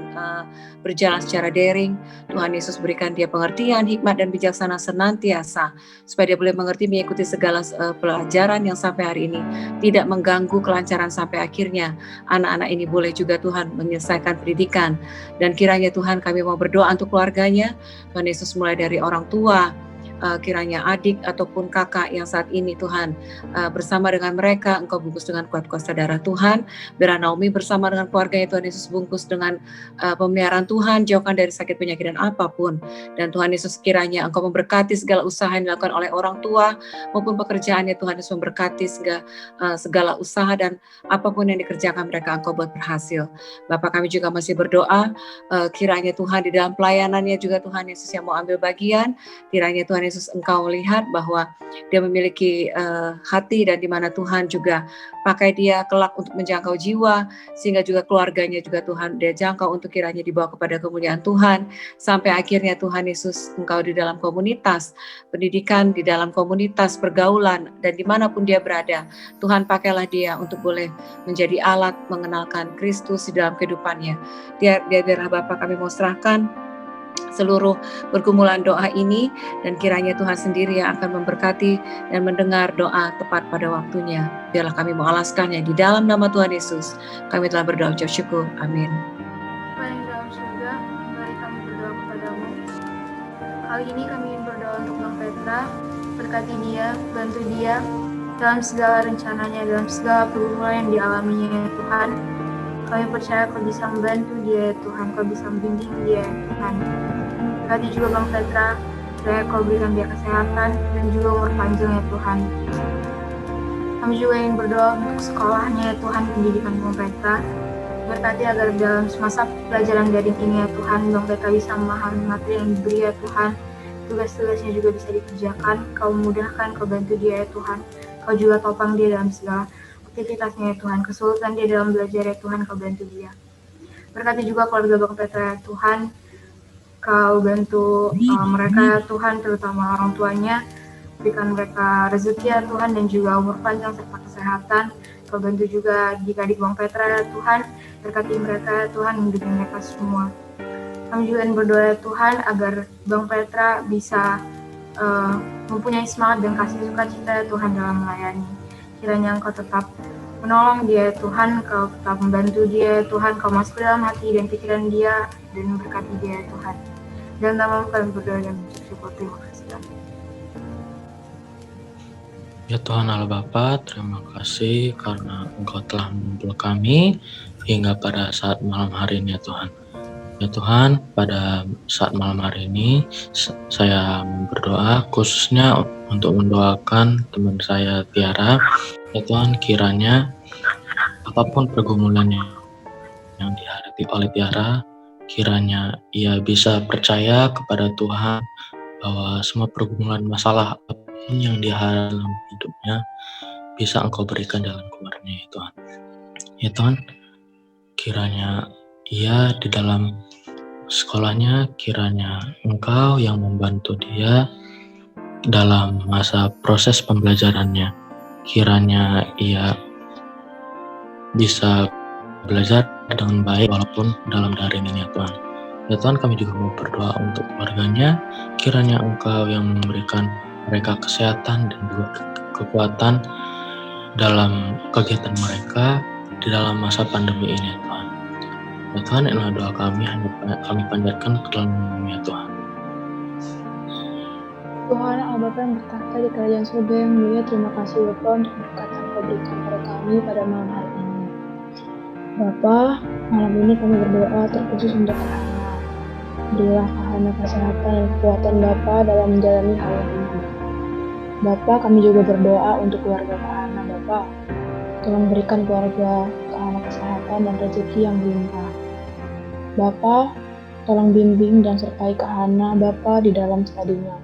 Speaker 4: berjalan secara daring. Tuhan Yesus berikan dia pengertian, hikmat, dan bijaksana senantiasa, supaya dia boleh mengerti mengikuti segala pelajaran yang sampai hari ini tidak mengganggu kelancaran sampai akhirnya anak-anak ini boleh juga Tuhan menyelesaikan pendidikan. Dan kiranya Tuhan kami mau berdoa untuk keluarganya, Tuhan Yesus, mulai dari orang tua, kiranya adik ataupun kakak yang saat ini Tuhan bersama dengan mereka Engkau bungkus dengan kuat kuasa darah Tuhan. Biar Naomi bersama dengan keluarganya Tuhan Yesus bungkus dengan pemeliharaan Tuhan, jauhkan dari sakit penyakit dan apapun. Dan Tuhan Yesus kiranya Engkau memberkati segala usaha yang dilakukan oleh orang tua maupun pekerjaannya. Tuhan Yesus memberkati segala usaha dan apapun yang dikerjakan mereka Engkau buat berhasil. Bapak kami juga masih berdoa kiranya Tuhan di dalam pelayanannya juga Tuhan Yesus yang mau ambil bagian, kiranya Tuhan Yesus Engkau melihat bahwa dia memiliki hati, dan di mana Tuhan juga pakai dia kelak untuk menjangkau jiwa, sehingga juga keluarganya juga Tuhan dia jangkau untuk kiranya dibawa kepada kemuliaan Tuhan, sampai akhirnya Tuhan Yesus Engkau di dalam komunitas pendidikan, di dalam komunitas pergaulan, dan dimanapun dia berada, Tuhan pakailah dia untuk boleh menjadi alat mengenalkan Kristus di dalam kehidupannya. Biarlah Bapak kami mau serahkan seluruh pergumulan doa ini, dan kiranya Tuhan sendiri yang akan memberkati dan mendengar doa tepat pada waktunya. Biarlah kami mengalaskannya di dalam nama Tuhan Yesus. Kami telah berdoa ucap syukur. Amin.
Speaker 9: Bapa yang dalam surga, mari kami berdoa kepadamu. Kali ini kami ingin berdoa untuk Bang Petra, berkati dia, bantu dia dalam segala rencananya, dalam segala pergumulan yang dialaminya ya Tuhan. Kami percaya Kau bisa membantu dia ya Tuhan, Kau bisa membimbing dia ya Tuhan. Berkati juga Bang Petra, supaya Kau berikan dia kesehatan dan juga umur panjang ya Tuhan. Kami juga ingin berdoa untuk sekolahnya ya Tuhan, pendidikan Bang Petra. Berkati agar dalam masa pelajaran daring ini ya Tuhan, Bang Petra bisa memahami materi yang diberi ya Tuhan. Tugas-tugasnya juga bisa dikerjakan, Kau mudahkan, Kau bantu dia ya Tuhan. Kau juga topang dia dalam segala aktivitasnya ya Tuhan. Kesulitan dia dalam belajar ya Tuhan, Kau bantu dia. Berkati juga keluarga Bang Petra ya Tuhan. Kau bantu mereka ya Tuhan, terutama orang tuanya. Berikan mereka rezeki ya Tuhan, dan juga umur panjang serta kesehatan. Kau bantu juga adik-adik Bang Petra ya Tuhan. Berkati mereka ya Tuhan, mendidik mereka semua. Kami juga berdoa ya Tuhan agar Bang Petra bisa mempunyai semangat dan kasih sukacita ya Tuhan dalam melayani. Kiranya Engkau tetap menolong dia Tuhan, Kau tetap membantu dia Tuhan, Kau masuk dalam hati dan pikiran dia dan memberkati dia Tuhan. Dan nama-Mu kami berdoa dan bersyukur. Terima kasih.
Speaker 13: Ya Tuhan Allah Bapa, terima kasih karena Engkau telah mengumpul kami hingga pada saat malam hari ini ya Tuhan. Ya Tuhan, pada saat malam hari ini saya berdoa khususnya untuk mendoakan teman saya Tiara. Ya Tuhan, kiranya apapun pergumulannya yang dihadapi oleh Tiara, kiranya ia bisa percaya kepada Tuhan bahwa semua pergumulan masalah apapun yang dihadapi dalam hidupnya bisa Engkau berikan dalam keluarnya ya Tuhan. Ya Tuhan, kiranya ia di dalam sekolahnya, kiranya Engkau yang membantu dia dalam masa proses pembelajarannya. Kiranya ia bisa belajar dengan baik walaupun dalam daring ini ya Tuhan. Ya Tuhan, kami juga mau berdoa untuk keluarganya, kiranya Engkau yang memberikan mereka kesehatan dan juga kekuatan dalam kegiatan mereka di dalam masa pandemi ini ya Tuhan. Ya Tuhan, inilah doa kami, hanya kami panjatkan ke dalam nama ya Tuhan.
Speaker 9: Tuhan, Allah Bapa yang bertahta di kerajaan surga yang mulia, terima kasih Bapa untuk berkat yang Kau berikan pada kami pada malam hari ini. Bapa, malam ini kami berdoa terkhusus untuk Kahana. Berilah Kahana kesehatan dan kekuatan Bapa dalam menjalani hari ini. Bapa, kami juga berdoa untuk keluarga Kahana, Bapa. Tolong berikan keluarga Kahana kesehatan dan rezeki yang berlimpah. Bapa, tolong bimbing dan sertai Kahana, Bapa, di dalam studinya.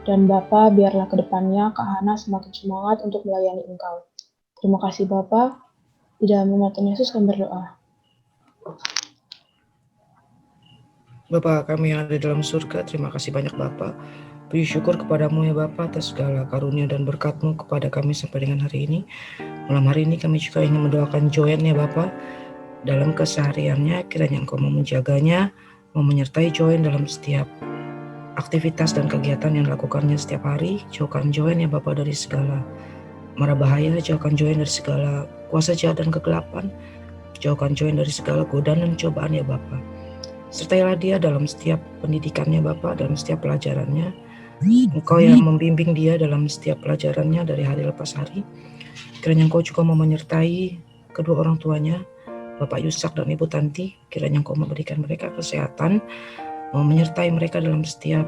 Speaker 9: Dan Bapa, biarlah ke depannya Kahana semakin semangat untuk melayani Engkau. Terima kasih Bapa. Di dalam nama Tuhan Yesus kami berdoa.
Speaker 1: Bapa kami yang ada di dalam surga, terima kasih banyak Bapa. Puji syukur kepadamu ya Bapa atas segala karunia dan berkat-Mu kepada kami sampai dengan hari ini. Malam hari ini kami juga ingin mendoakan Joen ya Bapa. Dalam kesehariannya, kiranya Engkau mau menjaganya, mau menyertai Joen dalam setiap aktivitas dan kegiatan yang dilakukannya setiap hari. Jauhkan Joen ya Bapa dari segala mara bahaya, jauhkan Joen dari segala kuasa jahat dan kegelapan, jauhkan Joen dari segala godaan dan cobaan ya Bapa. Sertailah dia dalam setiap pendidikannya Bapa, dalam setiap pelajarannya. Engkau yang membimbing dia dalam setiap pelajarannya dari hari lepas hari. Kiranya Engkau juga mau menyertai kedua orang tuanya, Bapak Yusak dan Ibu Tanti. Kiranya Engkau memberikan mereka kesehatan, mau menyertai mereka dalam setiap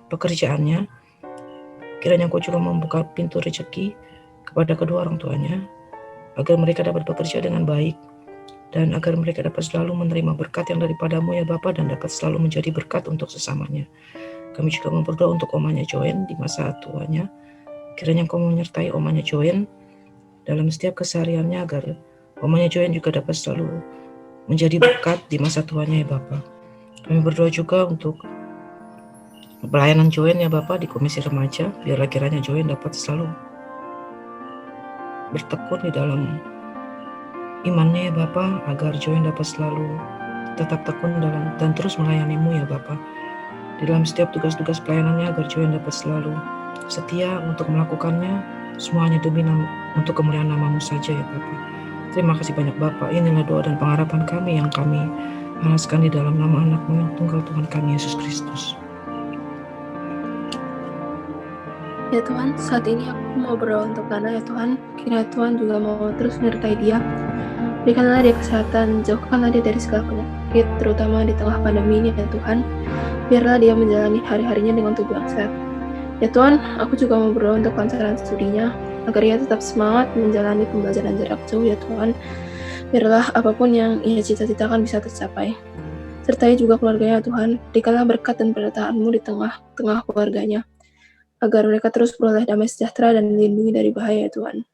Speaker 1: pekerjaannya. Kiranya Engkau juga membuka pintu rezeki kepada kedua orang tuanya, agar mereka dapat bekerja dengan baik, dan agar mereka dapat selalu menerima berkat yang daripada-Mu ya Bapa, dan dapat selalu menjadi berkat untuk sesamanya. Kami juga berdoa untuk omanya Joen di masa tuanya. Kiranya Engkau menyertai omanya Joen dalam setiap kesehariannya, agar omanya Joen juga dapat selalu menjadi berkat di masa tuanya ya Bapa. Kami berdoa juga untuk pelayanan Joen ya Bapak di Komisi Remaja. Biarlah kiranya Joen dapat selalu bertekun di dalam imannya ya Bapak, agar Joen dapat selalu tetap tekun dalam dan terus melayani-Mu ya Bapak. Di dalam setiap tugas-tugas pelayanannya, agar Joen dapat selalu setia untuk melakukannya, semuanya demi untuk kemuliaan nama-Mu saja ya Bapak. Terima kasih banyak Bapak. Inilah doa dan pengharapan kami yang kami alaskan di dalam nama anak-Mu yang tunggal Tuhan kami Yesus Kristus.
Speaker 14: Ya Tuhan, saat ini aku mau berdoa untuk Nana ya Tuhan. Kiranya Tuhan juga mau terus menyertai dia. Berikanlah dia kesehatan, jauhkanlah dia dari segala penyakit, terutama di tengah pandemi ini ya Tuhan. Biarlah dia menjalani hari-harinya dengan tubuh yang sehat. Ya Tuhan, aku juga mau berdoa untuk kelancaran studinya, agar ia tetap semangat menjalani pembelajaran jarak jauh ya Tuhan. Biarlah apapun yang ia cita-citakan bisa tercapai. Sertai juga keluarganya Tuhan, berikanlah berkat dan penyertaan-Mu di tengah-tengah keluarganya, agar mereka terus beroleh damai sejahtera dan dilindungi dari bahaya ya Tuhan.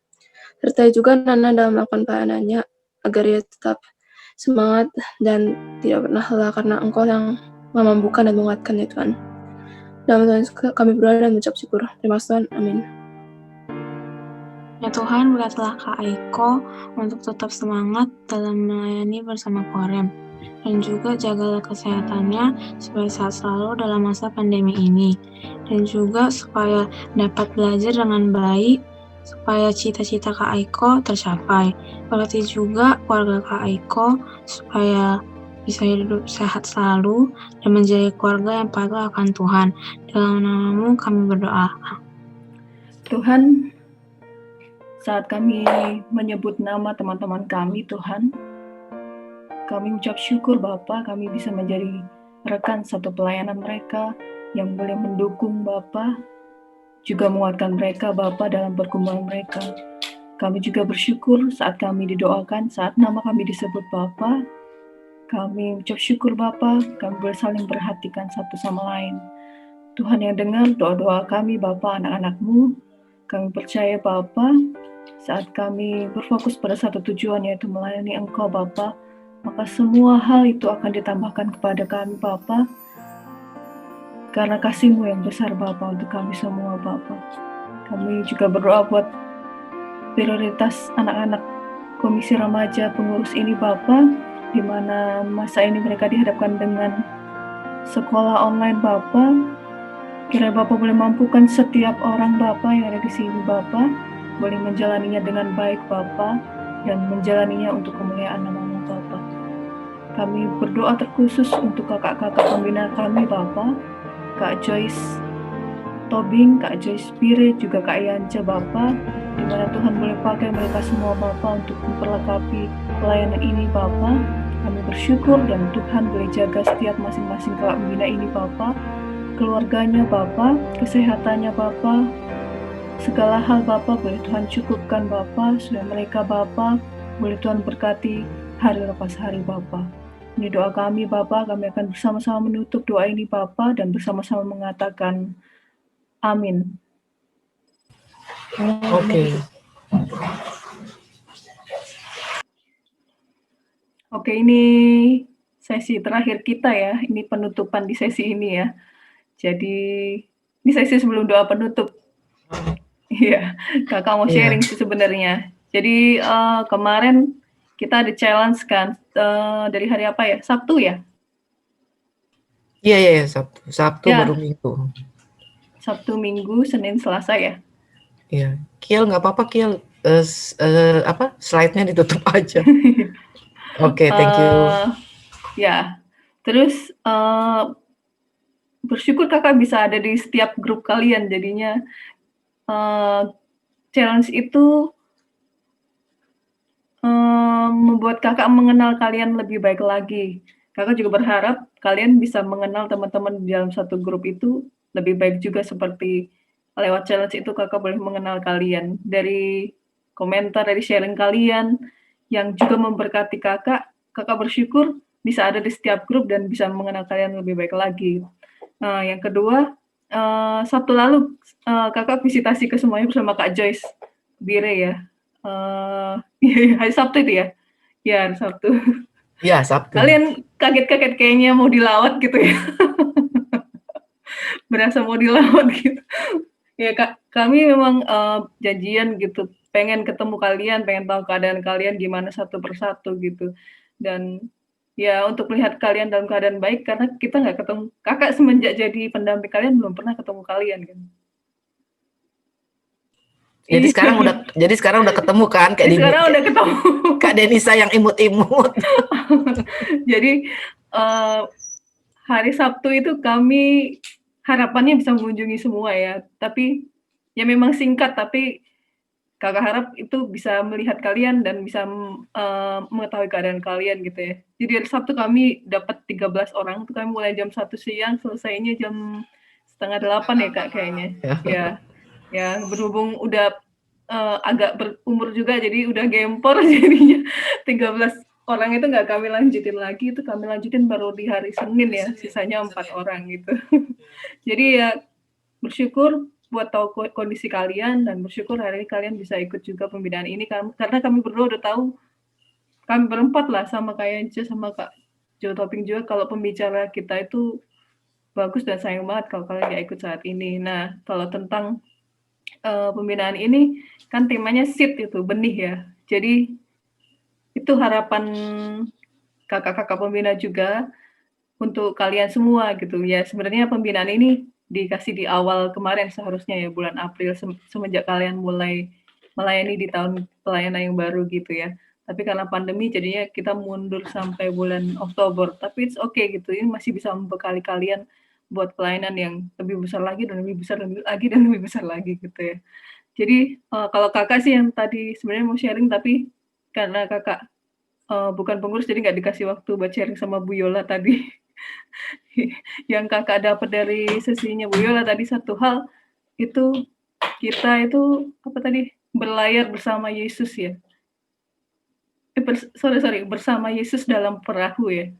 Speaker 14: Sertai juga Nana dalam melakukan pelayanannya, agar ia tetap semangat dan tidak pernah lelah, karena Engkau yang memampukan dan menguatkan ya Tuhan. Dalam Tuhan kami berdoa dan mengucap syukur. Terima kasih Tuhan. Amin.
Speaker 15: Ya Tuhan, berkatilah Kak Aiko untuk tetap semangat dalam melayani bersama Korem. Dan juga jagalah kesehatannya supaya sehat selalu dalam masa pandemi ini. Dan juga supaya dapat belajar dengan baik, supaya cita-cita Kak Aiko tercapai. Berarti juga keluarga Kak Aiko supaya bisa hidup sehat selalu dan menjadi keluarga yang patuh akan Tuhan. Dalam nama-Mu kami berdoa.
Speaker 3: Tuhan, saat kami menyebut nama teman-teman kami, Tuhan, kami ucap syukur Bapa, kami bisa menjadi rekan satu pelayanan mereka yang boleh mendukung Bapa, juga menguatkan mereka Bapa dalam pergumulan mereka. Kami juga bersyukur saat kami didoakan, saat nama kami disebut Bapa, kami ucap syukur Bapa, kami boleh saling perhatikan satu sama lain. Tuhan yang dengar doa-doa kami Bapa, anak-anak-Mu, kami percaya Bapa, saat kami berfokus pada satu tujuan, yaitu melayani Engkau Bapa, maka semua hal itu akan ditambahkan kepada kami Bapa, karena kasih-Mu yang besar Bapa untuk kami semua Bapa. Kami juga berdoa buat prioritas anak-anak Komisi Remaja pengurus ini Bapa, di mana masa ini mereka dihadapkan dengan sekolah online Bapa. Kiranya Bapa boleh mampukan setiap orang Bapa yang ada di sini Bapa, boleh menjalaninya dengan baik Bapa, dan menjalaninya untuk kemuliaan nama-Mu Bapa. Kami berdoa terkhusus untuk kakak-kakak pembina kami Bapa, Kak Joyce Tobing, Kak Joyce Pire, juga Kak Yance Bapa, di mana Tuhan boleh pakai mereka semua Bapa untuk memperlengkapi pelayanan ini Bapa. Kami bersyukur dan Tuhan boleh jaga setiap masing-masing kakak pembina ini Bapa, keluarganya Bapa, kesehatannya Bapa, segala hal Bapa boleh Tuhan cukupkan Bapa, supaya mereka Bapa boleh Tuhan berkati hari lepas hari Bapa. Ini doa kami Bapa, kami akan bersama-sama menutup doa ini Bapa dan bersama-sama mengatakan amin.
Speaker 1: Oke.
Speaker 3: Oke, ini sesi terakhir kita ya, ini penutupan di sesi ini ya. Jadi ini sesi sebelum doa penutup. Iya, kakak mau sharing sih sebenarnya. Jadi kemarin kita ada challenge kan, dari hari apa ya? Sabtu ya?
Speaker 1: Iya, Sabtu
Speaker 3: Ya.
Speaker 1: baru Minggu.
Speaker 3: Sabtu, Minggu, Senin, Selasa ya?
Speaker 1: Iya, Kiel nggak apa-apa Kiel, slide-nya ditutup aja. Oke, thank you.
Speaker 3: Ya, terus bersyukur kakak bisa ada di setiap grup kalian, jadinya challenge itu membuat kakak mengenal kalian lebih baik lagi. Kakak juga berharap kalian bisa mengenal teman-teman di dalam satu grup itu lebih baik juga, seperti lewat challenge itu kakak boleh mengenal kalian. Dari komentar, dari sharing kalian yang juga memberkati kakak, kakak bersyukur bisa ada di setiap grup dan bisa mengenal kalian lebih baik lagi. Nah, yang kedua, Sabtu lalu kakak visitasi ke semuanya bersama Kak Joyce Bire ya. Hari Sabtu itu ya? Ya, hari Sabtu.
Speaker 1: Iya, Sabtu.
Speaker 3: Kalian kaget-kaget kayaknya mau dilawat gitu ya. Berasa mau dilawat gitu. Ya Kak, kami memang janjian gitu, pengen ketemu kalian, pengen tahu keadaan kalian gimana satu persatu gitu. Dan ya untuk melihat kalian dalam keadaan baik, karena kita nggak ketemu. Kakak semenjak jadi pendamping kalian belum pernah ketemu kalian kan.
Speaker 1: Jadi sekarang udah ketemu kan kayak
Speaker 3: sekarang udah ketemu.
Speaker 1: Kak Denisa yang imut-imut.
Speaker 3: Jadi hari Sabtu itu kami harapannya bisa mengunjungi semua ya. Tapi ya memang singkat, tapi kakak harap itu bisa melihat kalian dan bisa mengetahui keadaan kalian gitu ya. Jadi hari Sabtu kami dapat 13 orang, itu kami mulai jam 1 siang, selesainya jam 7:30 ya Kak kayaknya. Ya berhubung udah agak berumur juga, jadi udah gempor jadinya 13 orang itu nggak kami lanjutin lagi, itu kami lanjutin baru di hari Senin ya, sisanya 4 orang gitu. Jadi ya bersyukur buat tahu kondisi kalian dan bersyukur hari ini kalian bisa ikut juga pembinaan ini, karena kami berdua udah tahu, kami berempat lah sama Kak Yance sama Kak Jo Toping juga, kalau pembicara kita itu bagus dan sayang banget kalau kalian nggak ikut saat ini. Nah, kalau tentang pembinaan ini kan temanya seed itu, benih ya. Jadi itu harapan kakak-kakak pembina juga untuk kalian semua gitu ya. Sebenarnya pembinaan ini dikasih di awal kemarin seharusnya ya, bulan April, semenjak kalian mulai melayani di tahun pelayanan yang baru gitu ya. Tapi karena pandemi jadinya kita mundur sampai bulan Oktober. Tapi it's okay gitu, ini masih bisa membekali kalian buat pelayanan yang lebih besar lagi dan lebih besar lagi dan lebih besar lagi gitu ya. Jadi kalau kakak sih yang tadi sebenarnya mau sharing, tapi karena kakak bukan pengurus jadi nggak dikasih waktu buat sharing sama Bu Yola tadi. Yang kakak dapat dari sesinya Bu Yola tadi satu hal, itu kita itu apa tadi, berlayar bersama Yesus ya. Bersama Yesus dalam perahu ya.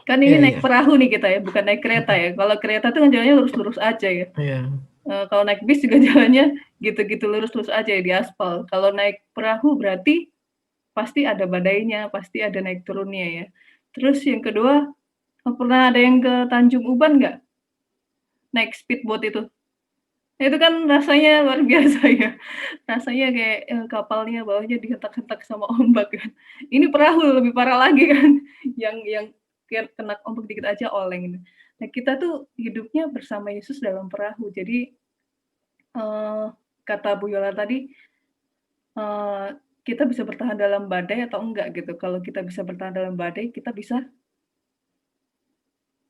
Speaker 3: Kan ini naik perahu nih kita ya, bukan naik kereta ya. Kalau kereta tuh kan jalannya lurus-lurus aja ya. Kalau naik bis juga jalannya gitu-gitu lurus-lurus aja ya di aspal. Kalau naik perahu berarti pasti ada badainya, pasti ada naik turunnya ya. Terus yang kedua, pernah ada yang ke Tanjung Uban nggak? Naik speedboat itu? Itu kan rasanya luar biasa ya. Rasanya kayak, kapalnya bawahnya dihentak-hentak sama ombak kan. Ini perahu lebih parah lagi kan, yang kena ombak dikit aja oleng gitu. Nah, kita tuh hidupnya bersama Yesus dalam perahu. Jadi, kata Bu Yola tadi, kita bisa bertahan dalam badai atau enggak gitu. Kalau kita bisa bertahan dalam badai, kita bisa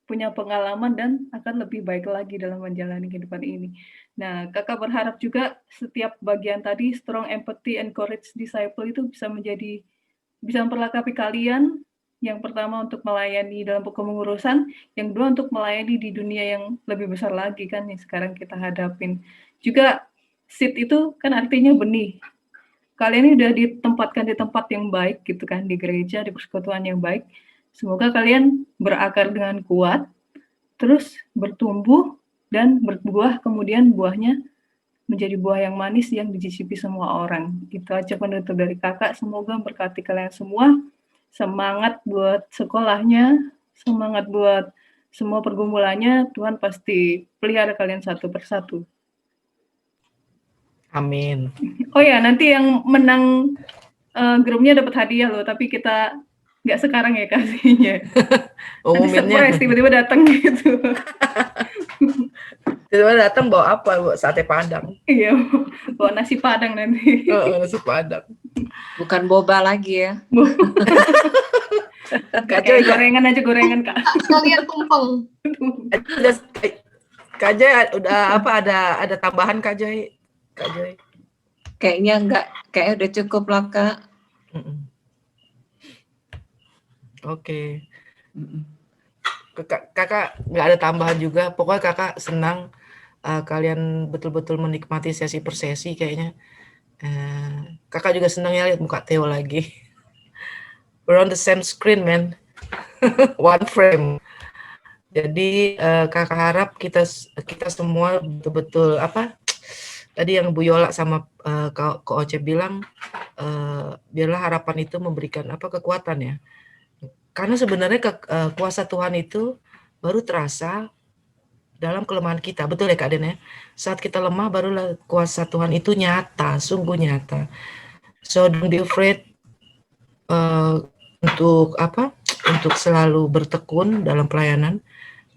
Speaker 3: punya pengalaman dan akan lebih baik lagi dalam menjalani kehidupan ini. Nah, Kakak berharap juga setiap bagian tadi strong empathy, encourage disciple itu bisa memperlengkapi kalian. Yang pertama untuk melayani dalam kepengurusan, yang kedua untuk melayani di dunia yang lebih besar lagi kan yang sekarang kita hadapin. Juga seed itu kan artinya benih. Kalian ini udah ditempatkan di tempat yang baik gitu kan, di gereja, di persekutuan yang baik. Semoga kalian berakar dengan kuat, terus bertumbuh dan berbuah, kemudian buahnya menjadi buah yang manis yang dicicipi semua orang. Itu aja penutup dari Kakak. Semoga berkati kalian semua. Semangat buat sekolahnya, semangat buat semua pergumulannya. Tuhan pasti pelihara kalian satu persatu.
Speaker 1: Amin.
Speaker 3: Oh ya, nanti yang menang grupnya dapat hadiah loh, tapi kita nggak sekarang ya kasihnya.
Speaker 1: Umuminnya.
Speaker 3: Surprise, tiba-tiba datang gitu.
Speaker 1: Tiba-tiba datang bawa apa? Bawa sate Padang.
Speaker 3: Iya, bawa nasi Padang nanti.
Speaker 1: Nasi Padang.
Speaker 4: Bukan boba lagi ya.
Speaker 3: Kak Joy, gorengan aja, gorengan Kak.
Speaker 9: Sekalian tumpeng.
Speaker 1: Kak Joy udah apa, ada tambahan Kak Joy? Kak Joy.
Speaker 4: Kayaknya enggak, kayaknya udah cukup lah Kak.
Speaker 1: Oke. Kakak nggak ada tambahan juga. Pokoknya kakak senang kalian betul-betul menikmati sesi per sesi kayaknya. Kakak juga senang ya lihat muka Theo lagi. We're on the same screen, man. One frame. Jadi kakak harap kita semua betul-betul apa? Tadi yang Bu Yola sama Ko Oce bilang, biarlah harapan itu memberikan apa kekuatan ya. Karena sebenarnya kuasa Tuhan itu baru terasa dalam kelemahan kita. Betul ya Kak Den ya? Saat kita lemah barulah kuasa Tuhan itu nyata, sungguh nyata. So don't be afraid untuk apa? Untuk selalu bertekun dalam pelayanan.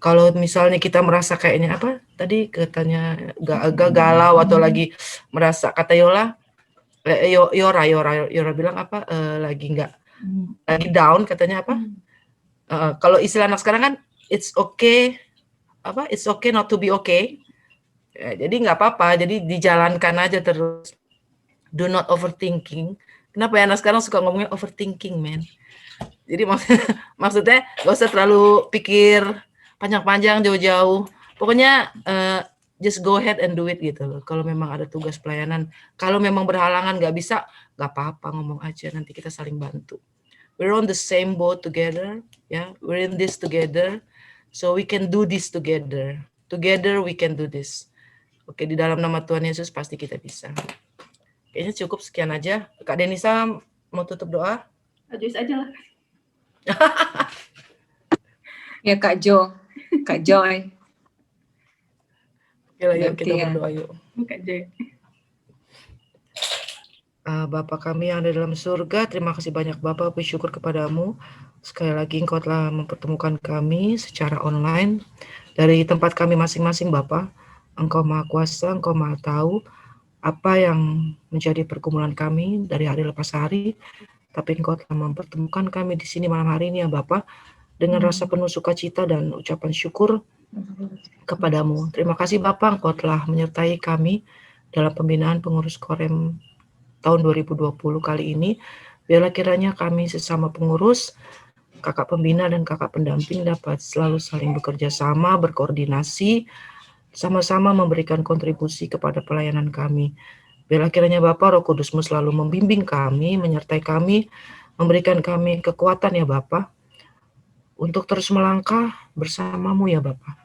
Speaker 1: Kalau misalnya kita merasa kayaknya apa? Tadi katanya agak galau atau lagi merasa kata Yola, Yora bilang apa? Lagi down katanya apa? Kalau istilah anak sekarang kan it's okay apa? It's okay not to be okay. Ya, jadi nggak apa-apa. Jadi dijalankan aja terus. Do not overthinking. Kenapa ya anak sekarang suka ngomongin overthinking, man? Jadi maksudnya nggak usah terlalu pikir panjang-panjang jauh-jauh. Pokoknya just go ahead and do it gitu loh. Kalau memang ada tugas pelayanan, kalau memang berhalangan nggak bisa, nggak apa-apa, ngomong aja. Nanti kita saling bantu. We're on the same boat together, ya. We're in this together, so we can do this together. Together we can do this. Oke, di dalam nama Tuhan Yesus pasti kita bisa. Kayaknya cukup sekian aja. Kak Denisa mau tutup doa?
Speaker 3: Ajus aja lah.
Speaker 4: Ya Kak Jo, Kak Joy.
Speaker 1: Oke lah, yuk kita berdoa yuk.
Speaker 3: Kak Joy.
Speaker 1: Bapa kami yang ada dalam surga, terima kasih banyak Bapa, bersyukur kepadamu. Sekali lagi Engkau telah mempertemukan kami secara online dari tempat kami masing-masing Bapa. Engkau Maha Kuasa, Engkau Maha Tahu apa yang menjadi pergumulan kami dari hari lepas hari. Tapi Engkau telah mempertemukan kami di sini malam hari ini ya Bapa, dengan rasa penuh sukacita dan ucapan syukur kepadamu. Terima kasih Bapa, Engkau telah menyertai kami dalam pembinaan pengurus Korem tahun 2020 kali ini. Biarlah kiranya kami sesama pengurus, kakak pembina dan kakak pendamping dapat selalu saling bekerja sama, berkoordinasi, sama-sama memberikan kontribusi kepada pelayanan kami. Biarlah kiranya Bapa Roh Kudus-Mu selalu membimbing kami, menyertai kami, memberikan kami kekuatan ya Bapa, untuk terus melangkah bersama-Mu ya Bapa.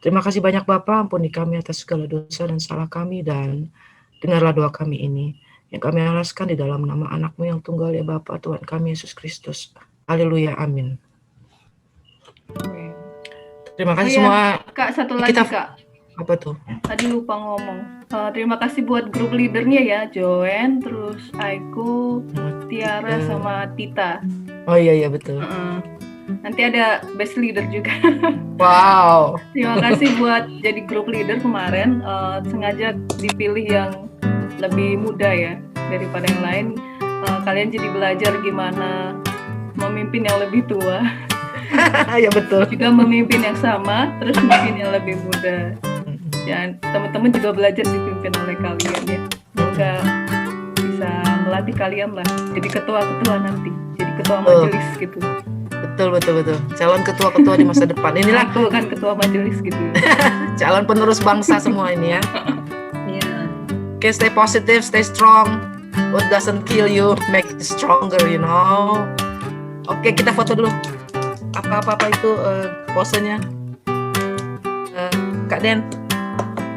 Speaker 1: Terima kasih banyak Bapa, ampuni kami atas segala dosa dan salah kami, dan dengarlah doa kami ini, yang kami alaskan di dalam nama anak-Mu yang tunggal ya Bapa, Tuhan kami Yesus Kristus. Haleluya, amin. Terima kasih semua.
Speaker 3: Kak, satu lagi Kak.
Speaker 1: Apa tuh?
Speaker 3: Tadi lupa ngomong. Terima kasih buat grup leadernya ya, Joen, terus Aiko, Tiara, sama Tita.
Speaker 1: Oh iya betul.
Speaker 3: Nanti ada best leader juga.
Speaker 1: Wow.
Speaker 3: Terima kasih buat jadi grup leader kemarin. Sengaja dipilih yang lebih muda ya daripada yang lain. Kalian jadi belajar gimana memimpin yang lebih tua.
Speaker 1: Ya betul.
Speaker 3: Juga memimpin yang sama, terus memimpin yang lebih muda. Dan teman-teman juga belajar dipimpin oleh kalian ya. Semoga bisa melatih kalian lah. Jadi ketua-ketua nanti. Jadi ketua majelis gitu.
Speaker 1: Betul. Calon ketua-ketua di masa depan. Inilah
Speaker 3: aku kan ketua majelis gitu.
Speaker 1: Calon penerus bangsa semua ini ya. Okay, stay positive, stay strong. What doesn't kill you make you stronger, you know. Oke, kita foto dulu. Apa itu posenya? Kak Den.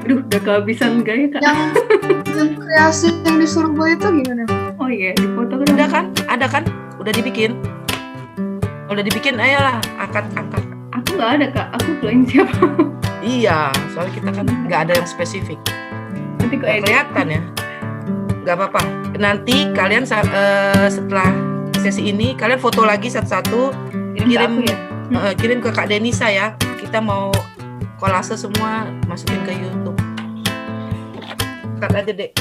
Speaker 3: Aduh, udah kehabisan enggak ya, Kak?
Speaker 11: Yang kreasi yang di surga itu gimana?
Speaker 3: Oh iya, di foto kan
Speaker 1: ada kan? Udah dibikin. Ayolah, angkat.
Speaker 3: Aku nggak ada, Kak. Aku join siapa?
Speaker 1: Iya, soalnya kita kan nggak ada yang spesifik.
Speaker 3: Nanti kok
Speaker 1: kelihatan ya. Nggak apa-apa. Nanti kalian setelah sesi ini, kalian foto lagi satu-satu. Kirim ke Kak Denisa ya. Kita mau kolase semua masukin ke YouTube. Cut aja deh.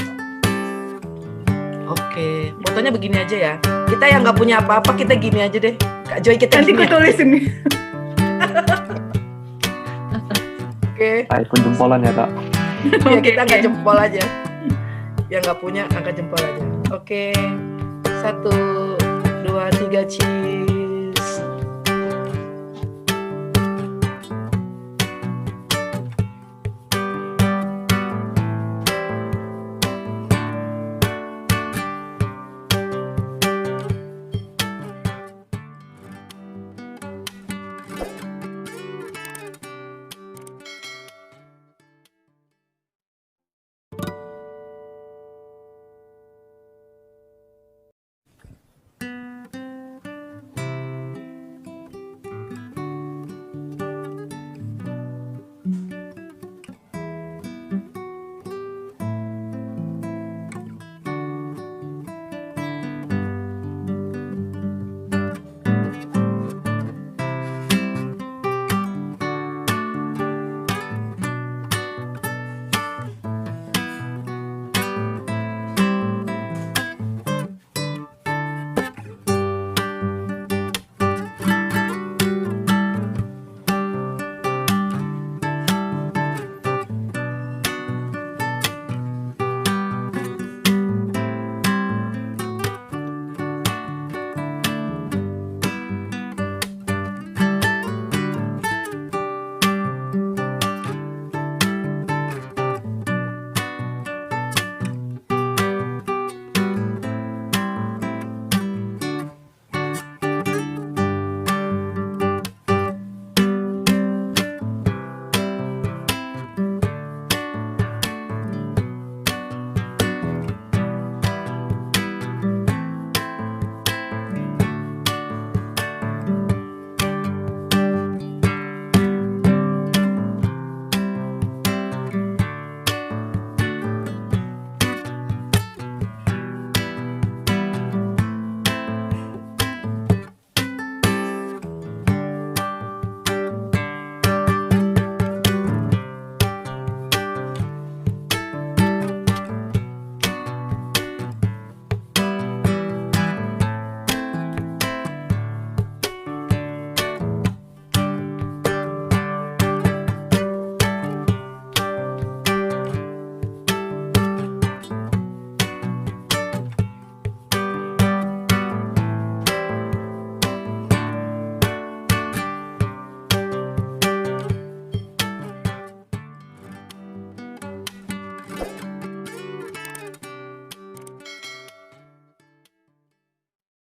Speaker 1: Oke, fotonya begini aja ya. Kita yang nggak punya apa-apa, kita gini aja deh. Kak Joy kita
Speaker 3: nanti
Speaker 1: gini.
Speaker 3: Nanti tulis ini.
Speaker 1: Oke.
Speaker 6: Ikut jempolan ya, Kak.
Speaker 1: Ya, kita angkat jempol aja. Yang nggak punya angkat jempol aja. Oke. 1, 2, 3 cheers.